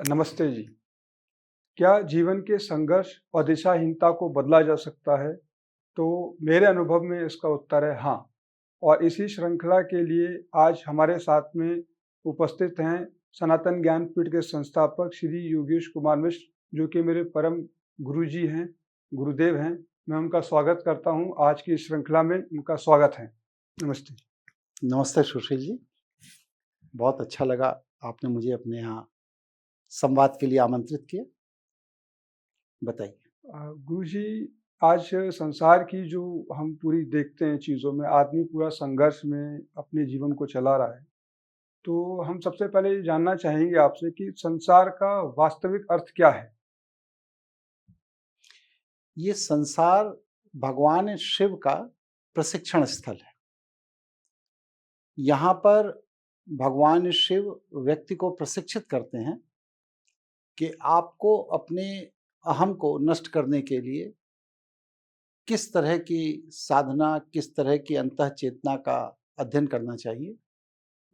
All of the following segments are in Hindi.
नमस्ते जी। क्या जीवन के संघर्ष और दिशाहीनता को बदला जा सकता है? तो मेरे अनुभव में इसका उत्तर है हाँ। और इसी श्रृंखला के लिए आज हमारे साथ में उपस्थित हैं सनातन ज्ञानपीठ के संस्थापक श्री योगेश कुमार मिश्र, जो कि मेरे परम गुरुजी हैं, गुरुदेव हैं। मैं उनका स्वागत करता हूँ। आज की इस श्रृंखला में उनका स्वागत है। नमस्ते। नमस्ते सुशील जी, बहुत अच्छा लगा आपने मुझे अपने यहाँ संवाद के लिए आमंत्रित किया। बताइए। गुरुजी, आज संसार की जो हम पूरी देखते हैं चीज़ों में, आदमी पूरा संघर्ष में अपने जीवन को चला रहा है। तो हम सबसे पहले ये जानना चाहेंगे आपसे कि संसार का वास्तविक अर्थ क्या है? ये संसार भगवान शिव का प्रशिक्षण स्थल है। यहाँ पर भगवान शिव व्यक्ति को प्रशिक्षित करते हैं कि आपको अपने अहम को नष्ट करने के लिए किस तरह की साधना, किस तरह की अंतः चेतना का अध्ययन करना चाहिए,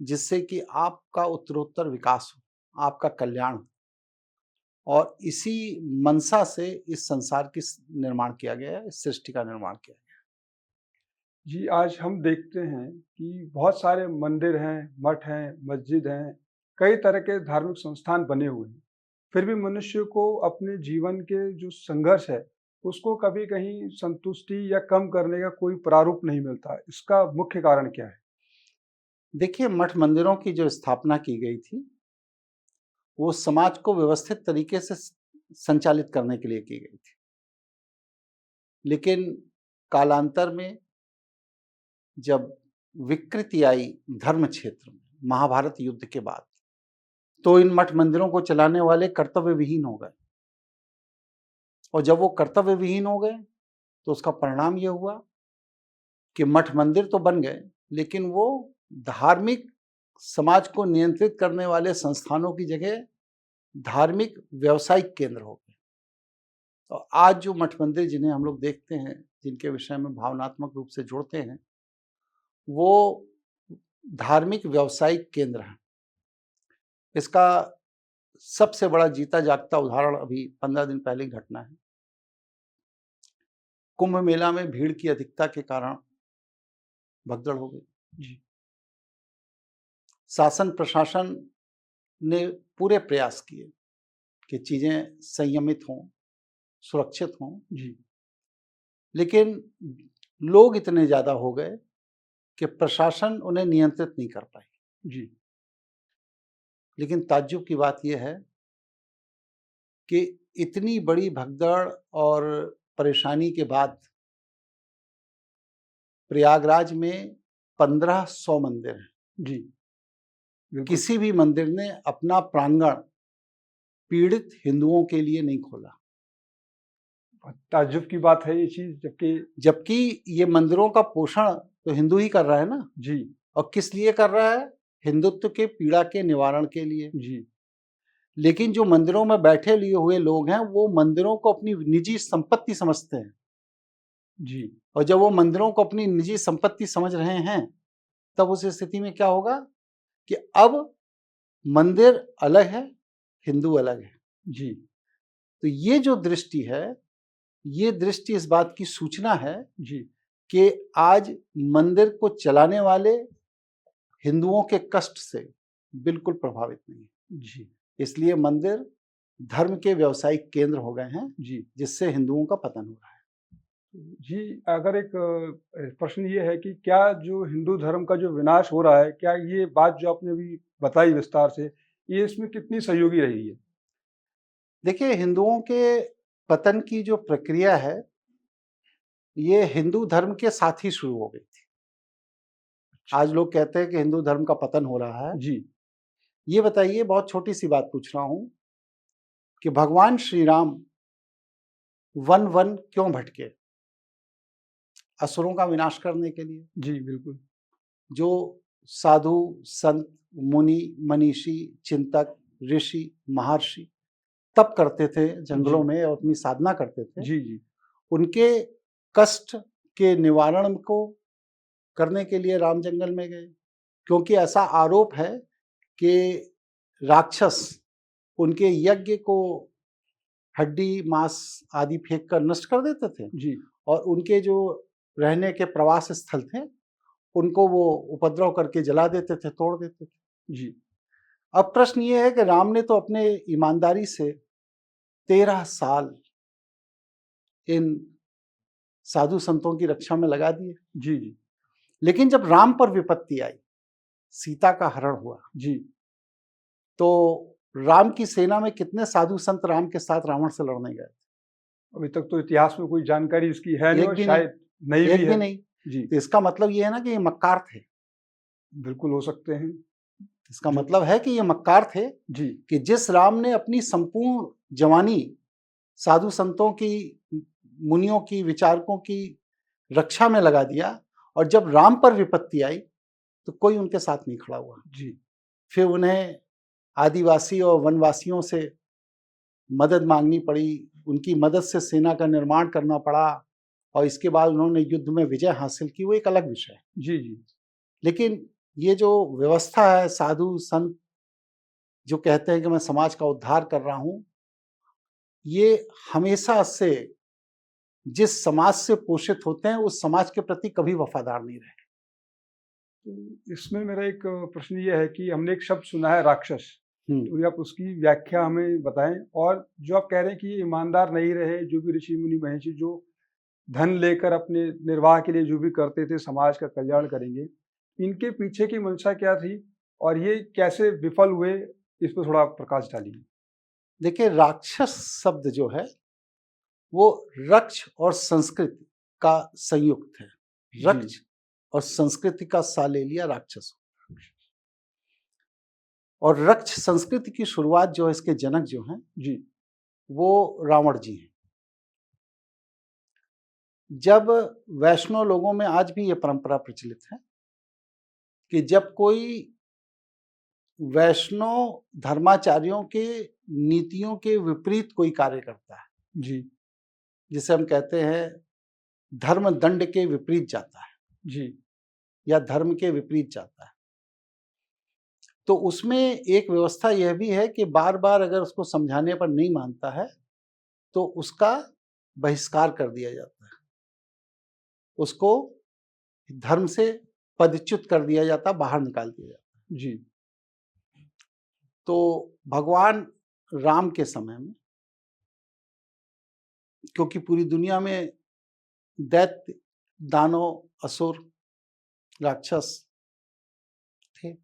जिससे कि आपका उत्तरोत्तर विकास हो, आपका कल्याण हो। और इसी मंशा से इस संसार की निर्माण किया गया है, इस सृष्टि का निर्माण किया गया जी, आज हम देखते हैं कि बहुत सारे मंदिर हैं, मठ हैं, मस्जिद हैं, कई तरह के धार्मिक संस्थान बने हुए हैं। फिर भी मनुष्य को अपने जीवन के जो संघर्ष है, उसको कभी कहीं संतुष्टि या कम करने का कोई प्रारूप नहीं मिलता। इसका मुख्य कारण क्या है? है। देखिए, मठ मंदिरों की जो स्थापना की गई थी, वो समाज को व्यवस्थित तरीके से संचालित करने के लिए की गई थी। लेकिन कालांतर में जब विकृति आई धर्म क्षेत्र में महाभारत युद्ध के बाद, तो इन मठ मंदिरों को चलाने वाले कर्तव्य विहीन हो गए। और जब वो कर्तव्य विहीन हो गए, तो उसका परिणाम ये हुआ कि मठ मंदिर तो बन गए, लेकिन वो धार्मिक समाज को नियंत्रित करने वाले संस्थानों की जगह धार्मिक व्यावसायिक केंद्र हो गए। तो आज जो मठ मंदिर जिन्हें हम लोग देखते हैं, जिनके विषय में भावनात्मक रूप से जुड़ते हैं, वो धार्मिक व्यावसायिक केंद्र हैं। इसका सबसे बड़ा जीता जागता उदाहरण अभी 15 दिन पहले की घटना है। कुंभ मेला में भीड़ की अधिकता के कारण भगदड़ हो गई। जी। शासन प्रशासन ने पूरे प्रयास किए कि चीजें संयमित हों, सुरक्षित हों, जी। लेकिन लोग इतने ज्यादा हो गए कि प्रशासन उन्हें नियंत्रित नहीं कर पाई। जी। लेकिन ताज्जुब की बात यह है कि इतनी बड़ी भगदड़ और परेशानी के बाद प्रयागराज में 1500 मंदिर हैं। जी। बिल्कुल। किसी भी मंदिर ने अपना प्रांगण पीड़ित हिंदुओं के लिए नहीं खोला, ताज्जुब की बात है ये चीज़, जबकि ये मंदिरों का पोषण तो हिंदू ही कर रहा है ना। जी। और किस लिए कर रहा है? हिंदुत्व के पीड़ा के निवारण के लिए। जी। लेकिन जो मंदिरों में बैठे लिए हुए लोग हैं, वो मंदिरों को अपनी निजी संपत्ति समझते हैं। जी। और जब वो मंदिरों को अपनी निजी संपत्ति समझ रहे हैं, तब उस स्थिति में क्या होगा कि अब मंदिर अलग है, हिंदू अलग है। जी। तो ये जो दृष्टि है, ये दृष्टि इस बात की सूचना है जी। कि आज मंदिर को चलाने वाले हिंदुओं के कष्ट से बिल्कुल प्रभावित नहीं है। जी। इसलिए मंदिर धर्म के व्यावसायिक केंद्र हो गए हैं, जी। जिससे हिंदुओं का पतन हो रहा है। जी, अगर एक प्रश्न ये है कि क्या जो हिंदू धर्म का जो विनाश हो रहा है, क्या ये बात जो आपने अभी बताई विस्तार से, ये इसमें कितनी सहयोगी रही है? देखिए, हिंदुओं के पतन की जो प्रक्रिया है, ये हिंदू धर्म के साथ ही शुरू हो गई थी। आज लोग कहते हैं कि हिंदू धर्म का पतन हो रहा है। जी। ये बताइए, बहुत छोटी सी बात पूछ रहा हूं कि भगवान श्री राम वन वन क्यों भटके? असुरों का विनाश करने के लिए। जी, बिल्कुल। जो साधु, संत, मुनि, मनीषी, चिंतक, ऋषि, महर्षि तप करते थे जंगलों जी। में और अपनी साधना करते थे, जी। जी। उनके कष्ट के निवारण को करने के लिए राम जंगल में गए। क्योंकि ऐसा आरोप है कि राक्षस उनके यज्ञ को हड्डी मांस आदि फेंक कर नष्ट कर देते थे जी और उनके जो रहने के प्रवास स्थल थे उनको वो उपद्रव करके जला देते थे, तोड़ देते थे। जी अब प्रश्न ये है कि राम ने तो अपने ईमानदारी से 13 साल इन साधु संतों की रक्षा में लगा दिए, जी जी लेकिन जब राम पर विपत्ति आई, सीता का हरण हुआ, जी तो राम की सेना में कितने साधु संत राम के साथ रावण से लड़ने गए? अभी तक तो इतिहास में कोई जानकारी इसकी है नहीं एक और भी शायद नहीं एक भी भी है। नहीं। जी तो इसका मतलब ये है ना कि ये मक्कार थे। बिल्कुल हो सकते हैं। इसका जो- मतलब है कि ये मक्कार थे जी कि जिस राम ने अपनी संपूर्ण जवानी साधु संतों की, मुनियों की, विचारकों की रक्षा में लगा दिया और जब राम पर विपत्ति आई तो कोई उनके साथ नहीं खड़ा हुआ। जी फिर उन्हें आदिवासी और वनवासियों से मदद मांगनी पड़ी, उनकी मदद से सेना का निर्माण करना पड़ा और इसके बाद उन्होंने युद्ध में विजय हासिल की, वो एक अलग विषय है। जी जी लेकिन ये जो व्यवस्था है, साधु संत जो कहते हैं कि मैं समाज का उद्धार कर रहा हूं, ये हमेशा से जिस समाज से पोषित होते हैं उस समाज के प्रति कभी वफादार नहीं रहे। तो इसमें मेरा एक प्रश्न ये है कि हमने एक शब्द सुना है राक्षस, तो आप उसकी व्याख्या हमें बताएं। और जो आप कह रहे हैं कि ये ईमानदार नहीं रहे, जो भी ऋषि मुनि महर्षि जो धन लेकर अपने निर्वाह के लिए जो भी करते थे, समाज का कल्याण करेंगे, इनके पीछे की मंशा क्या थी और ये कैसे विफल हुए, इस पर थोड़ा प्रकाश डालिए। देखिए, राक्षस शब्द जो है वो रक्ष और संस्कृति का संयुक्त है। रक्ष और संस्कृति का सा ले लिया राक्षस। और रक्ष संस्कृति की शुरुआत जो है, इसके जनक जो हैं जी वो रावण जी हैं। जब वैष्णव लोगों में आज भी ये परंपरा प्रचलित है कि जब कोई वैष्णव धर्माचार्यों के नीतियों के विपरीत कोई कार्य करता है, जी जिसे हम कहते हैं धर्म दंड के विपरीत जाता है जी या धर्म के विपरीत जाता है, तो उसमें एक व्यवस्था यह भी है कि बार बार अगर उसको समझाने पर नहीं मानता है तो उसका बहिष्कार कर दिया जाता है, उसको धर्म से पदच्युत कर दिया जाता, बाहर निकाल दिया जाता। जी तो भगवान राम के समय में, क्योंकि पूरी दुनिया में दैत्य, दानव, असुर, राक्षस थे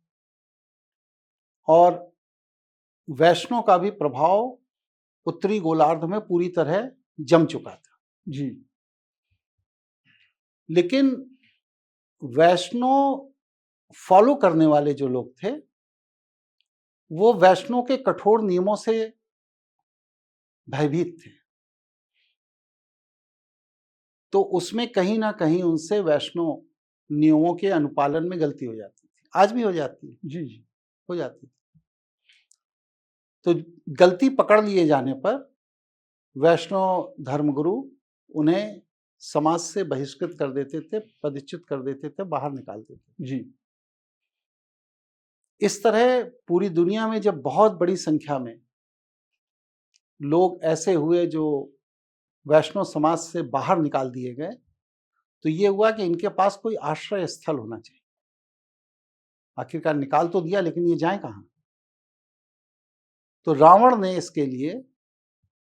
और वैष्णव का भी प्रभाव उत्तरी गोलार्ध में पूरी तरह जम चुका था। जी लेकिन वैष्णव फॉलो करने वाले जो लोग थे वो वैष्णव के कठोर नियमों से भयभीत थे, तो उसमें कहीं ना कहीं उनसे वैष्णव नियमों के अनुपालन में गलती हो जाती थी। आज भी हो जाती है, जी जी हो जाती थी। तो गलती पकड़ लिए जाने पर वैष्णव धर्मगुरु उन्हें समाज से बहिष्कृत कर देते थे, पदच्युत कर देते थे, बाहर निकाल देते थे। जी इस तरह पूरी दुनिया में जब बहुत बड़ी संख्या में लोग ऐसे हुए जो वैष्णव समाज से बाहर निकाल दिए गए, तो ये हुआ कि इनके पास कोई आश्रय स्थल होना चाहिए। आखिरकार निकाल तो दिया, लेकिन ये जाएं कहाँ? तो रावण ने इसके लिए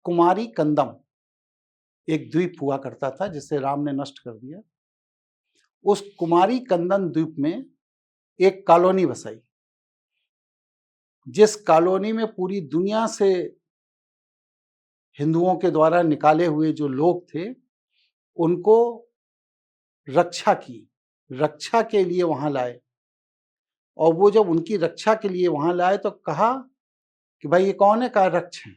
कुमारी कंदम, एक द्वीप हुआ करता था जिसे राम ने नष्ट कर दिया, उस कुमारी कंदन द्वीप में एक कॉलोनी बसाई, जिस कॉलोनी में पूरी दुनिया से हिंदुओं के द्वारा निकाले हुए जो लोग थे उनको रक्षा की, रक्षा के लिए वहां लाए। और वो जब उनकी रक्षा के लिए वहां लाए तो कहा कि भाई ये कौन है? कहा रक्ष है।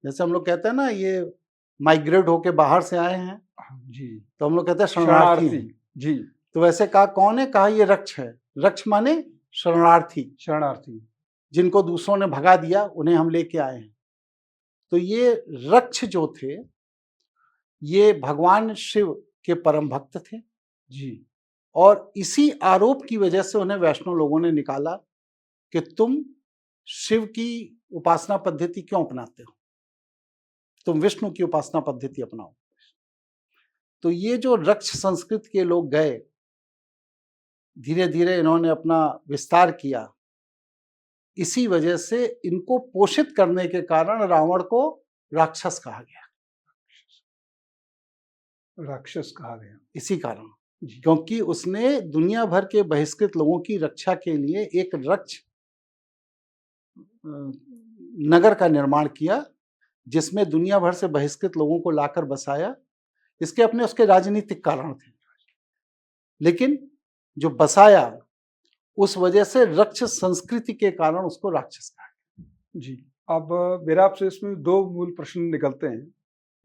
जैसे हम लोग कहते हैं ना, ये माइग्रेट होके बाहर से आए हैं, जी तो हम लोग कहते हैं शरणार्थी हैं। जी तो वैसे कहा कौन है? कहा ये रक्ष है। रक्ष माने शरणार्थी, शरणार्थी। जिनको दूसरों ने भगा दिया उन्हें हम लेके आए हैं। तो ये रक्ष जो थे ये भगवान शिव के परम भक्त थे जी और इसी आरोप की वजह से उन्हें वैष्णव लोगों ने निकाला कि तुम शिव की उपासना पद्धति क्यों अपनाते हो, तुम विष्णु की उपासना पद्धति अपनाओ। तो ये जो रक्ष संस्कृति के लोग गए, धीरे धीरे इन्होंने अपना विस्तार किया, इसी वजह से इनको पोषित करने के कारण रावण को राक्षस कहा गया। राक्षस कहा गया इसी कारण, जी। क्योंकि उसने दुनिया भर के बहिष्कृत लोगों की रक्षा के लिए एक रक्ष नगर का निर्माण किया, जिसमें दुनिया भर से बहिष्कृत लोगों को लाकर बसाया। इसके अपने उसके राजनीतिक कारण थे, लेकिन जो बसाया उस वजह से रक्ष संस्कृति के कारण उसको राक्षस कहा। जी। अब मेरा आपसे इसमें दो मूल प्रश्न निकलते हैं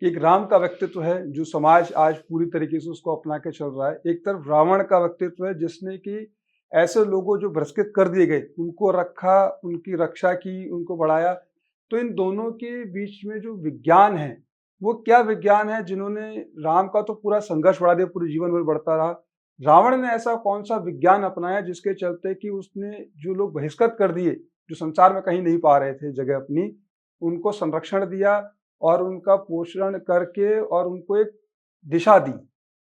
कि एक राम का व्यक्तित्व है जो समाज आज पूरी तरीके से उसको अपना के चल रहा है, एक तरफ रावण का व्यक्तित्व है जिसने कि ऐसे लोगों जो बहिष्कृत कर दिए गए उनको रखा, उनकी रक्षा की, उनको बढ़ाया। तो इन दोनों के बीच में जो विज्ञान है वो क्या विज्ञान है? जिन्होंने राम का तो पूरा संघर्ष बढ़ा दिया, पूरे जीवन भर बढ़ता रहा, रावण ने ऐसा कौन सा विज्ञान अपनाया जिसके चलते कि उसने जो लोग बहिष्कृत कर दिए, जो संसार में कहीं नहीं पा रहे थे जगह अपनी, उनको संरक्षण दिया और उनका पोषण करके और उनको एक दिशा दी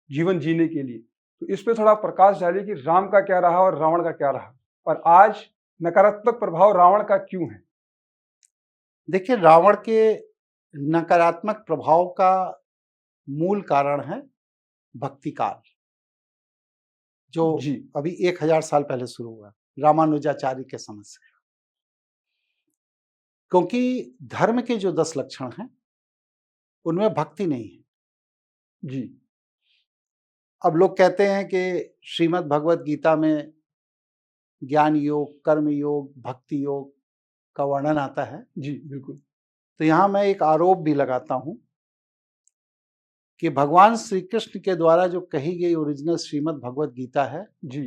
जीवन जीने के लिए। तो इस पे थोड़ा प्रकाश डालिए कि राम का क्या रहा और रावण का क्या रहा, और आज नकारात्मक प्रभाव रावण का क्यों है? देखिए, रावण के नकारात्मक प्रभाव का मूल कारण है भक्ति काल, जो जी अभी 1000 साल पहले शुरू हुआ, रामानुजाचार्य के समय से। क्योंकि धर्म के जो 10 लक्षण हैं उनमें भक्ति नहीं है। जी अब लोग कहते हैं कि श्रीमद् भगवत गीता में ज्ञान योग, कर्म योग, भक्ति योग का वर्णन आता है। जी बिल्कुल। तो यहाँ मैं एक आरोप भी लगाता हूँ कि भगवान श्री कृष्ण के द्वारा जो कही गई ओरिजिनल श्रीमद् भगवत गीता है जी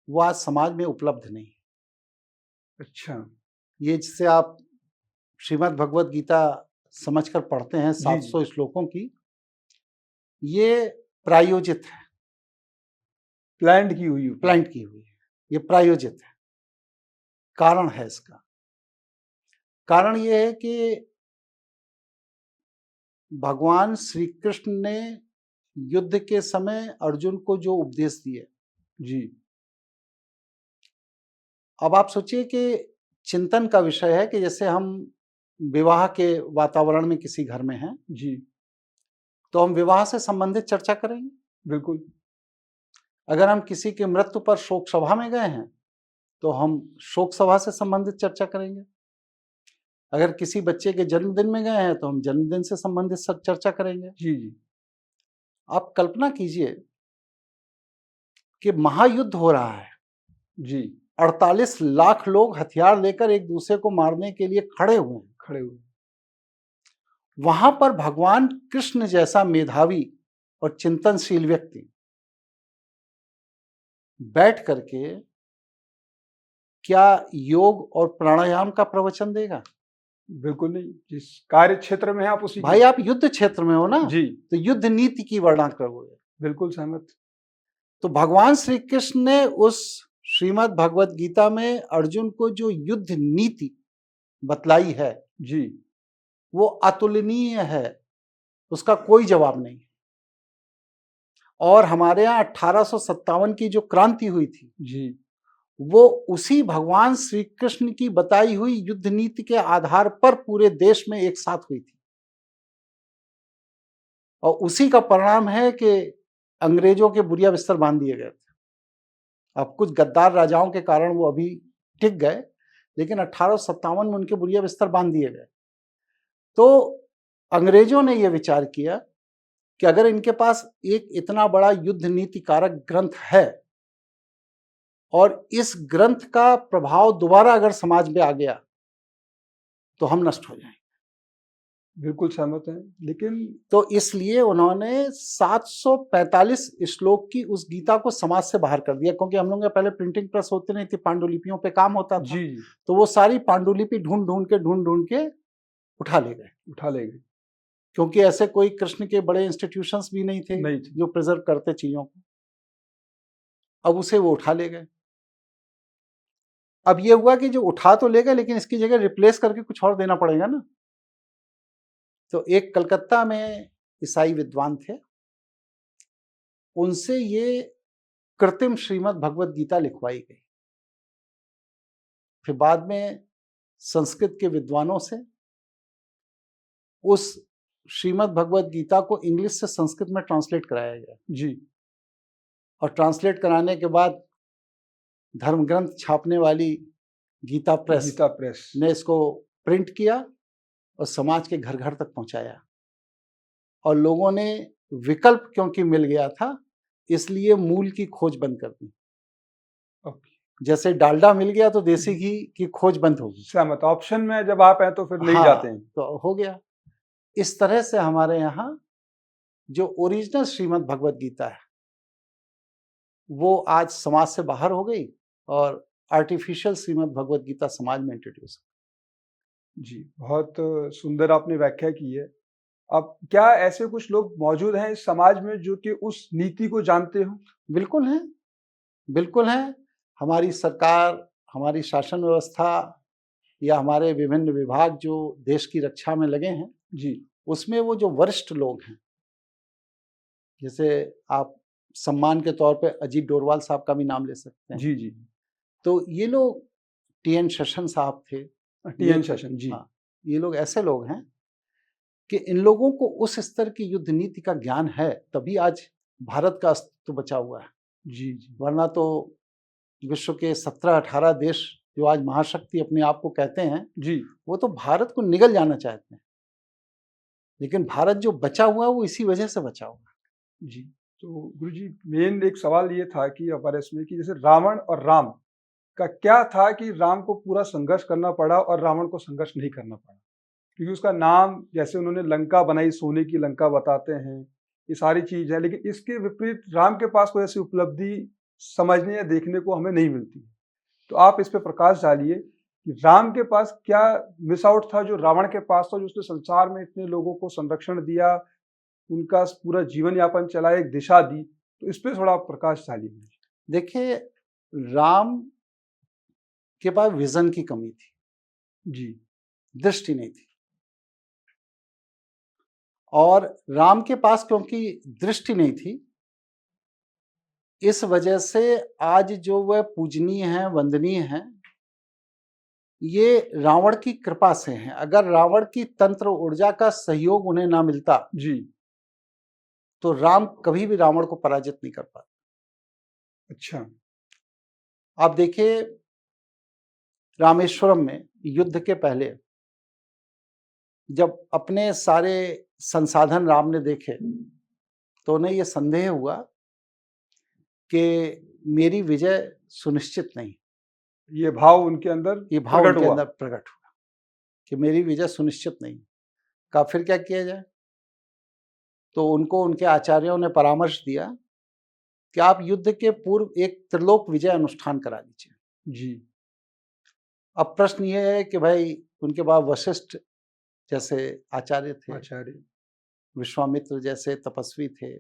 वो आज समाज में उपलब्ध नहीं है। अच्छा। ये जिससे आप श्रीमद् भगवत गीता समझकर पढ़ते हैं, जी 700 श्लोकों की, ये प्रायोजित है, प्लान्ड की हुई प्लांट की हुई है, ये प्रायोजित है। कारण है इसका, कारण ये है कि भगवान श्री कृष्ण ने युद्ध के समय अर्जुन को जो उपदेश दिए, जी अब आप सोचिए कि चिंतन का विषय है कि जैसे हम विवाह के वातावरण में किसी घर में हैं, जी तो हम विवाह से संबंधित चर्चा करेंगे। बिल्कुल। अगर हम किसी के मृत्यु पर शोक सभा में गए हैं तो हम शोक सभा से संबंधित चर्चा करेंगे। अगर किसी बच्चे के जन्मदिन में गए हैं तो हम जन्मदिन से संबंधित सब चर्चा करेंगे। जी जी आप कल्पना कीजिए कि महायुद्ध हो रहा है, जी 48 लाख लोग हथियार लेकर एक दूसरे को मारने के लिए खड़े हुए हैं। खड़े हुए। वहां पर भगवान कृष्ण जैसा मेधावी और चिंतनशील व्यक्ति बैठ करके क्या योग और प्राणायाम का प्रवचन देगा? बिल्कुल नहीं। जिस कार्य क्षेत्र में है आप उसी भाई, आप युद्ध क्षेत्र में हो ना, जी तो युद्ध नीति की वर्णना करोगे। बिल्कुल सहमत। तो भगवान श्री कृष्ण ने उस श्रीमद् भगवत गीता में अर्जुन को जो युद्ध नीति बतलाई है जी वो अतुलनीय है, उसका कोई जवाब नहीं। और हमारे यहाँ 1857 की जो क्रांति हुई थी जी वो उसी भगवान श्री कृष्ण की बताई हुई युद्ध नीति के आधार पर पूरे देश में एक साथ हुई थी, और उसी का परिणाम है कि अंग्रेजों के बुरिया बिस्तर बांध दिए गए थे। अब कुछ गद्दार राजाओं के कारण वो अभी टिक गए, लेकिन 1857 में उनके बुरिया बिस्तर बांध दिए गए। तो अंग्रेजों ने यह विचार किया कि अगर इनके पास एक इतना बड़ा युद्ध नीति कारक ग्रंथ है और इस ग्रंथ का प्रभाव दोबारा अगर समाज में आ गया तो हम नष्ट हो जाएंगे। बिल्कुल सहमत हैं। लेकिन तो इसलिए उन्होंने 745 श्लोक की उस गीता को समाज से बाहर कर दिया, क्योंकि हम लोगों के पहले प्रिंटिंग प्रेस होती नहीं थी, पांडुलिपियों पे काम होता था। जी तो वो सारी पांडुलिपि ढूंढ ढूंढ के उठा ले गए, क्योंकि ऐसे कोई कृष्ण के बड़े इंस्टीट्यूशंस भी नहीं थे जो प्रिजर्व करते चीजों को। अब उसे वो उठा ले गए। अब ये हुआ कि जो उठा तो ले गए, लेकिन इसकी जगह रिप्लेस करके कुछ और देना पड़ेगा ना। तो एक कलकत्ता में ईसाई विद्वान थे, उनसे ये कृत्रिम श्रीमद् भगवद गीता लिखवाई गई। फिर बाद में संस्कृत के विद्वानों से उस श्रीमद् भगवद गीता को इंग्लिश से संस्कृत में ट्रांसलेट कराया गया जी। और ट्रांसलेट कराने के बाद धर्म ग्रंथ छापने वाली गीता प्रेस ने इसको प्रिंट किया और समाज के घर घर तक पहुंचाया। और लोगों ने विकल्प क्योंकि मिल गया था, इसलिए मूल की खोज बंद कर दी। जैसे डालडा मिल गया तो देसी घी की खोज बंद होगी। सहमत। ऑप्शन में जब आप हैं तो फिर नहीं जाते हैं। तो हो गया। इस तरह से हमारे यहाँ जो ओरिजिनल श्रीमद् भगवद गीता है वो आज समाज से बाहर हो गई और आर्टिफिशियल श्रीमद् भगवद गीता समाज में इंट्रोड्यूस। जी, बहुत सुंदर आपने व्याख्या की है। अब क्या ऐसे कुछ लोग मौजूद हैं इस समाज में जो कि उस नीति को जानते हो? बिल्कुल हैं, बिल्कुल हैं। हमारी सरकार, हमारी शासन व्यवस्था या हमारे विभिन्न विभाग जो देश की रक्षा में लगे हैं जी, उसमें वो जो वरिष्ठ लोग हैं, जैसे आप सम्मान के तौर पे अजीत डोरवाल साहब का भी नाम ले सकते हैं। जी, जी। तो ये लोग टी.एन. शेषन साहब थे। टी.एन. शेषन, जी। हाँ, ये लोग ऐसे लोग हैं कि इन लोगों को उस स्तर की युद्ध नीति का ज्ञान है, तभी आज भारत का अस्तित्व बचा हुआ है। जी, जी। वरना तो विश्व के 17-18 देश जो आज महाशक्ति अपने आप को कहते हैं, जी, वो तो भारत को निगल जाना चाहते हैं। लेकिन भारत जो बचा हुआ है वो इसी वजह से बचा हुआ है। जी। तो गुरुजी, मेन एक सवाल ये था कि हमारे इसमें कि जैसे रावण और राम का क्या था कि राम को पूरा संघर्ष करना पड़ा और रावण को संघर्ष नहीं करना पड़ा? क्योंकि उसका नाम, जैसे उन्होंने लंका बनाई, सोने की लंका बताते हैं, ये सारी चीज़ है, लेकिन इसके विपरीत राम के पास कोई ऐसी उपलब्धि समझने या देखने को हमें नहीं मिलती। तो आप इस पे प्रकाश डालिए कि राम के पास क्या मिस आउट था जो रावण के पास था, जो उसने संसार में इतने लोगों को संरक्षण दिया, उनका पूरा जीवन यापन चलाया, एक दिशा दी। तो इस पे थोड़ा प्रकाश डालिए। देखिए, राम के पास विजन की कमी थी, जी, दृष्टि नहीं थी। और राम के पास क्योंकि दृष्टि नहीं थी, इस वजह से आज जो वह पूजनीय हैं, वंदनीय हैं, ये रावण की कृपा से हैं। अगर रावण की तंत्र ऊर्जा का सहयोग उन्हें ना मिलता जी, तो राम कभी भी रावण को पराजित नहीं कर पाते। अच्छा, आप देखिए, रामेश्वरम में युद्ध के पहले जब अपने सारे संसाधन राम ने देखे तो उन्हें यह संदेह हुआ कि मेरी विजय सुनिश्चित नहीं। ये भाव उनके अंदर प्रकट हुआ कि मेरी विजय सुनिश्चित नहीं। का फिर क्या किया जाए? तो उनको उनके आचार्यों ने परामर्श दिया कि आप युद्ध के पूर्व एक त्रिलोक विजय अनुष्ठान करा लीजिए। जी। अब प्रश्न ये है कि भाई उनके बाद वशिष्ठ जैसे आचार्य थे, विश्वामित्र जैसे तपस्वी थे,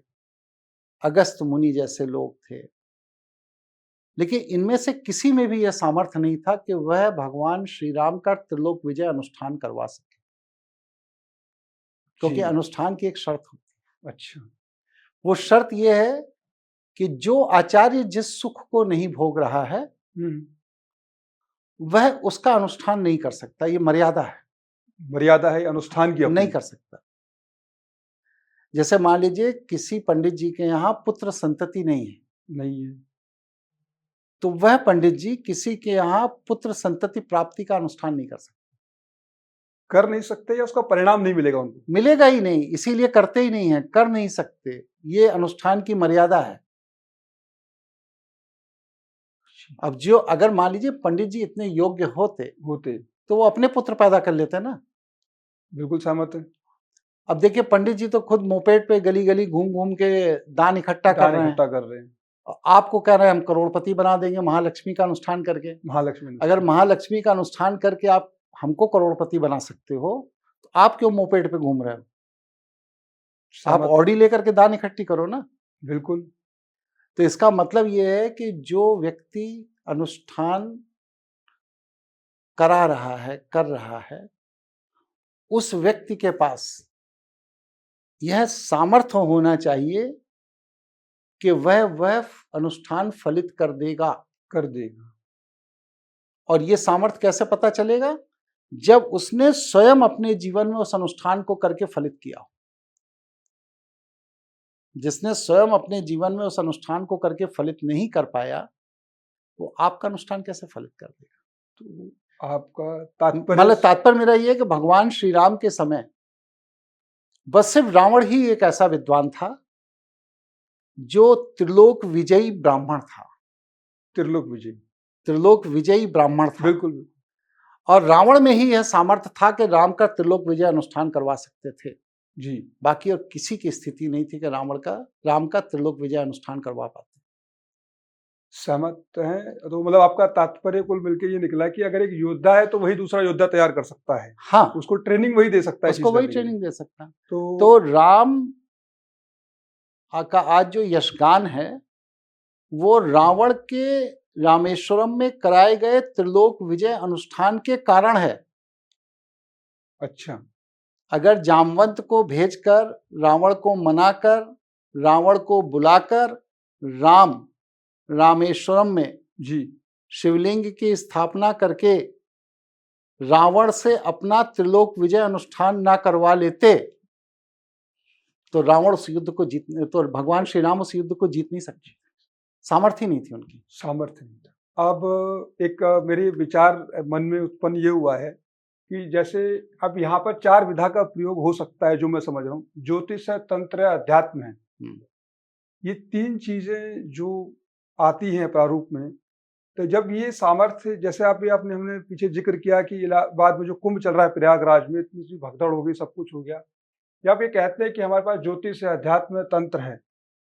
अगस्त मुनि जैसे लोग थे, लेकिन इनमें से किसी में भी यह सामर्थ्य नहीं था कि वह भगवान श्री राम का त्रिलोक विजय अनुष्ठान करवा सके, क्योंकि अनुष्ठान की एक शर्त होती है। अच्छा, वो शर्त यह है कि जो आचार्य जिस सुख को नहीं भोग रहा है वह उसका अनुष्ठान नहीं कर सकता। ये मर्यादा है, मर्यादा है अनुष्ठान की, नहीं कर सकता। जैसे मान लीजिए किसी पंडित जी के यहाँ पुत्र संतति नहीं है, तो वह पंडित जी किसी के यहाँ पुत्र संतति प्राप्ति का अनुष्ठान नहीं कर सकते। कर नहीं सकते या उसका परिणाम नहीं मिलेगा उनको? मिलेगा ही नहीं, इसीलिए करते ही नहीं है, कर नहीं सकते। ये अनुष्ठान की मर्यादा है। अब जो अगर मान लीजिए पंडित जी इतने योग्य होते तो वो अपने पुत्र पैदा कर लेते ना। बिल्कुल सहमत है। अब देखिए, पंडित जी तो खुद मोपेड पे गली गली घूम घूम के दान इकट्ठा कर रहे हैं। आपको कह रहे हैं हम करोड़पति बना देंगे महालक्ष्मी का अनुष्ठान करके। अगर महालक्ष्मी का अनुष्ठान करके आप हमको करोड़पति बना सकते हो तो आप क्यों मोपेड पे घूम रहे हो? आप ऑडी लेकर के दान इकट्ठी करो ना। बिल्कुल। तो इसका मतलब ये है कि जो व्यक्ति अनुष्ठान करा रहा है, कर रहा है, उस व्यक्ति के पास यह सामर्थ्य होना चाहिए कि वह अनुष्ठान फलित कर देगा। कर देगा। और ये सामर्थ्य कैसे पता चलेगा? जब उसने स्वयं अपने जीवन में उस अनुष्ठान को करके फलित किया हो। जिसने स्वयं अपने जीवन में उस अनुष्ठान को करके फलित नहीं कर पाया, वो आपका अनुष्ठान कैसे फलित कर देगा? तो आपका तात्पर्य मतलब तात्पर्य मेरा ये है कि भगवान श्री राम के समय बस सिर्फ रावण ही एक ऐसा विद्वान था जो त्रिलोक विजयी ब्राह्मण था। त्रिलोक विजय, त्रिलोक विजयी ब्राह्मण था। बिल्कुल। और रावण में ही यह सामर्थ्य था कि राम का त्रिलोक विजय अनुष्ठान करवा सकते थे। जी। बाकी और किसी की स्थिति नहीं थी कि राम का त्रिलोक विजय अनुष्ठान करवा पाते। सहमत हैं। तो मतलब आपका तात्पर्य कुल मिलकर ये निकला कि अगर एक योद्धा है तो वही दूसरा योद्धा तैयार कर सकता है। हाँ, उसको ट्रेनिंग वही दे सकता है, उसको वही ट्रेनिंग दे सकता है। तो तो राम का आज जो यशगान है वो रावण के रामेश्वरम में कराए गए त्रिलोक विजय अनुष्ठान के कारण है। अच्छा। अगर जामवंत को भेजकर, रावण को मनाकर, रावण को बुलाकर रामेश्वरम में जी शिवलिंग की स्थापना करके रावण से अपना त्रिलोक विजय अनुष्ठान ना करवा लेते तो रावण उस युद्ध को तो भगवान श्री राम उस युद्ध को जीत नहीं सकते। सामर्थ्य नहीं थी उनकी। सामर्थ्य नहीं था। अब एक मेरे विचार मन में उत्पन्न ये हुआ है कि जैसे अब यहाँ पर 4 विधा का प्रयोग हो सकता है, जो मैं समझ रहा हूँ। ज्योतिष है, तंत्र है, अध्यात्म है। ये 3 चीजें जो आती हैं प्रारूप में, तो जब ये सामर्थ्य, जैसे हमने पीछे जिक्र किया कि इलाहाबाद में जो कुंभ चल रहा है प्रयागराज में, इतनी सी भगदड़ हो गई, सब कुछ हो गया। या आप ये कहते हैं कि हमारे पास ज्योतिष है, अध्यात्म है, तंत्र है,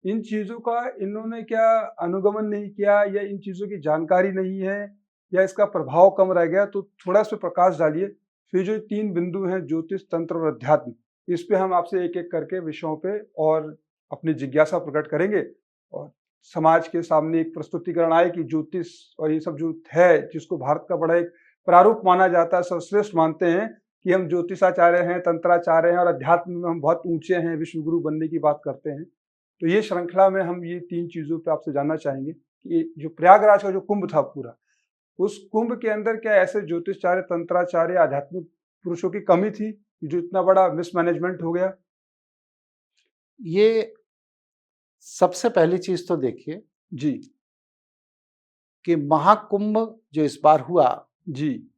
इन चीजों का इन्होंने क्या अनुगमन नहीं किया, या इन चीजों की जानकारी नहीं है, या इसका प्रभाव कम रह गया? तो थोड़ा सा प्रकाश डालिए। फिर जो 3 बिंदु हैं, ज्योतिष, तंत्र और अध्यात्म, इस पे हम आपसे एक एक करके विषयों पे और अपनी जिज्ञासा प्रकट करेंगे, और समाज के सामने एक प्रस्तुतिकरण आए कि ज्योतिष और ये सब जो है, जिसको भारत का बड़ा एक प्रारूप माना जाता है, सर्वश्रेष्ठ मानते हैं कि हम ज्योतिषाचार्य हैं, तंत्राचार्य हैं, और अध्यात्म में हम बहुत ऊंचे हैं, विश्वगुरु बनने की बात करते हैं। तो ये श्रृंखला में हम ये 3 चीजों पे आपसे जानना चाहेंगे कि जो प्रयागराज का जो कुंभ था पूरा, उस कुंभ के अंदर क्या ऐसे ज्योतिषाचार्य, तंत्राचार्य, आध्यात्मिक पुरुषों की कमी थी जो इतना बड़ा मिसमैनेजमेंट हो गया? ये सबसे पहली चीज तो देखिए जी कि महाकुंभ जो इस बार हुआ, जी,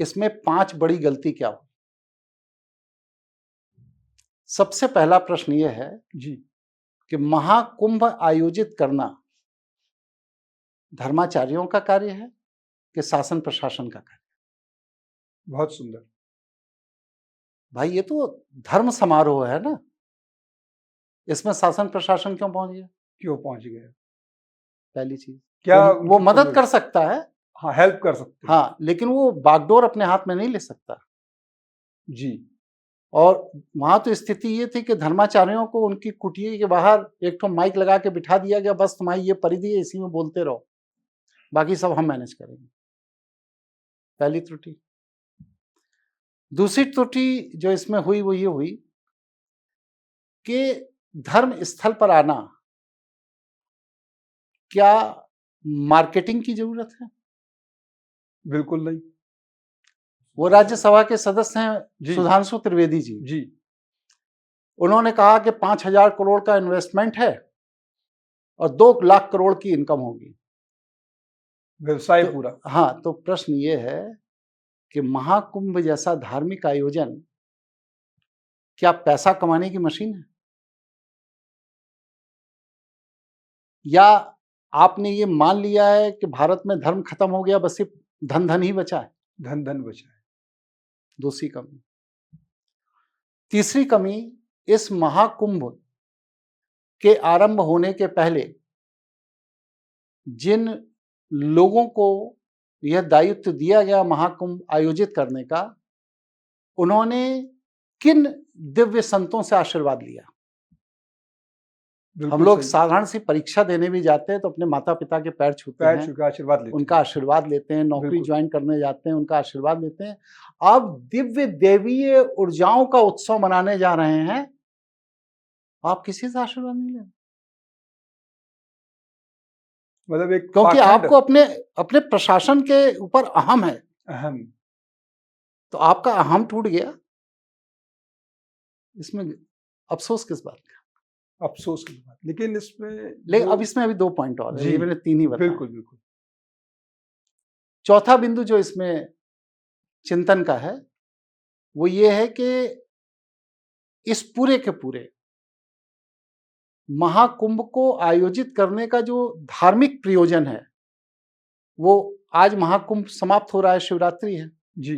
इसमें 5 बड़ी गलती क्या हुई। सबसे पहला प्रश्न यह है जी कि महाकुंभ आयोजित करना धर्माचार्यों का कार्य है कि शासन प्रशासन का कार्य? बहुत सुंदर। भाई ये तो धर्म समारोह है ना, इसमें शासन प्रशासन क्यों पहुंच गया? क्यों पहुंच गए? पहली चीज, क्या वो मदद कर सकता है, हाँ, हेल्प कर सकते हैं। हाँ, लेकिन वो बागडोर अपने हाथ में नहीं ले सकता। जी। और वहां तो स्थिति ये थी कि धर्माचार्यों को उनकी कुटिया के बाहर एक तो माइक लगा के बिठा दिया गया, बस तुम्हारी ये परिधि है, इसी में बोलते रहो, बाकी सब हम मैनेज करेंगे। पहली त्रुटि। दूसरी त्रुटि जो इसमें हुई वो ये हुई कि धर्म स्थल पर आना क्या मार्केटिंग की जरूरत है? बिल्कुल नहीं। वो राज्यसभा के सदस्य हैं जी। सुधांशु त्रिवेदी जी। जी। उन्होंने कहा कि 5,000 करोड़ का इन्वेस्टमेंट है और 2 लाख करोड़ की इनकम होगी, व्यवसाय तो पूरा। हाँ, तो प्रश्न ये है कि महाकुंभ जैसा धार्मिक आयोजन क्या पैसा कमाने की मशीन है, या आपने ये मान लिया है कि भारत में धर्म खत्म हो गया, बस सिर्फ धन ही बचा है? धन बचा है। दूसरी कमी। तीसरी कमी, इस महाकुंभ के आरंभ होने के पहले जिन लोगों को यह दायित्व दिया गया महाकुंभ आयोजित करने का, उन्होंने किन दिव्य संतों से आशीर्वाद लिया? हम बिल्कुल लोग सही। साधारण सी परीक्षा देने भी जाते हैं तो अपने माता पिता के पैर छूते पैर हैं, छू के आशीर्वाद लेते उनका हैं। आशीर्वाद लेते हैं, नौकरी बिल्कुल। ज्वाइन करने जाते हैं, उनका आशीर्वाद लेते हैं। अब दिव्य देवीय ऊर्जाओं का उत्सव मनाने जा रहे हैं, आप किसी से आशीर्वाद नहीं ले रहे। मतलब एक क्योंकि पाखंड आपको अपने अपने प्रशासन के ऊपर अहम है, अहम तो आपका अहम टूट गया, इसमें अफसोस किस बात का? अफ़सोस की बात। लेकिन इसमें लेकिन जो अब इसमें अभी 2 पॉइंट और है, जी, ये मैंने 3 ही बताए। बिल्कुल, बिल्कुल। चौथा बिंदु जो इसमें चिंतन का है, वो ये है कि इस पूरे के पूरे महाकुंभ को आयोजित करने का जो धार्मिक प्रयोजन है, वो आज महाकुंभ समाप्त हो रहा है, शिवरात्रि है। जी,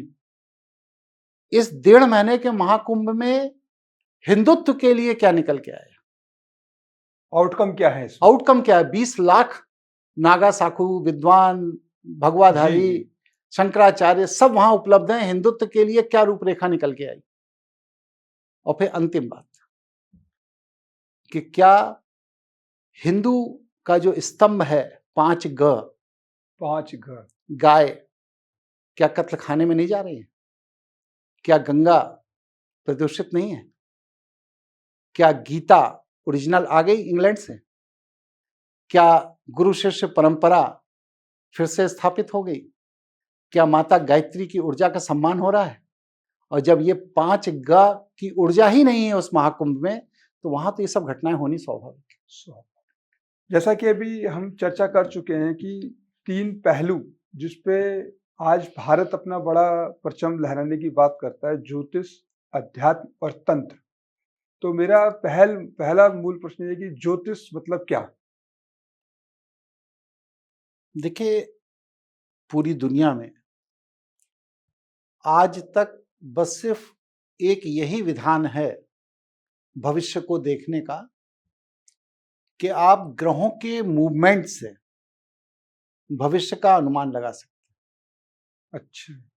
इस 1.5 महीने के महाकुंभ में हिंदुत्व के लिए क्या निकल के आया? आउटकम क्या है इसमें? आउटकम क्या है? 20 लाख नागा साखू, विद्वान, जी, भगवाधारी, जी। शंकराचार्य सब वहां उपलब्ध हैं। हिंदुत्व के लिए क्या रूपरेखा निकल के आई? और फिर अंतिम बात कि क्या हिंदू का जो स्तंभ है 5 ग 5 घर। गाय, क्या कत्ल खाने में नहीं जा रही है? क्या गंगा प्रदूषित नहीं है? क्या गीता ओरिजिनल आ गई इंग्लैंड से? क्या गुरु शिष्य परंपरा फिर से स्थापित हो गई? क्या माता गायत्री की ऊर्जा का सम्मान हो रहा है? और जब ये 5 ग की ऊर्जा ही नहीं है उस महाकुंभ में, तो वहां तो ये सब घटनाएं होनी स्वाभाविक है। जैसा कि अभी हम चर्चा कर चुके हैं कि 3 पहलू जिस पे आज भारत अपना बड़ा परचम लहराने की बात करता है, ज्योतिष, अध्यात्म और तंत्र। तो मेरा पहला मूल प्रश्न ये है कि ज्योतिष मतलब क्या? देखिए, पूरी दुनिया में आज तक बस सिर्फ एक यही विधान है भविष्य को देखने का कि आप ग्रहों के मूवमेंट से भविष्य का अनुमान लगा सकते अच्छा, हैं,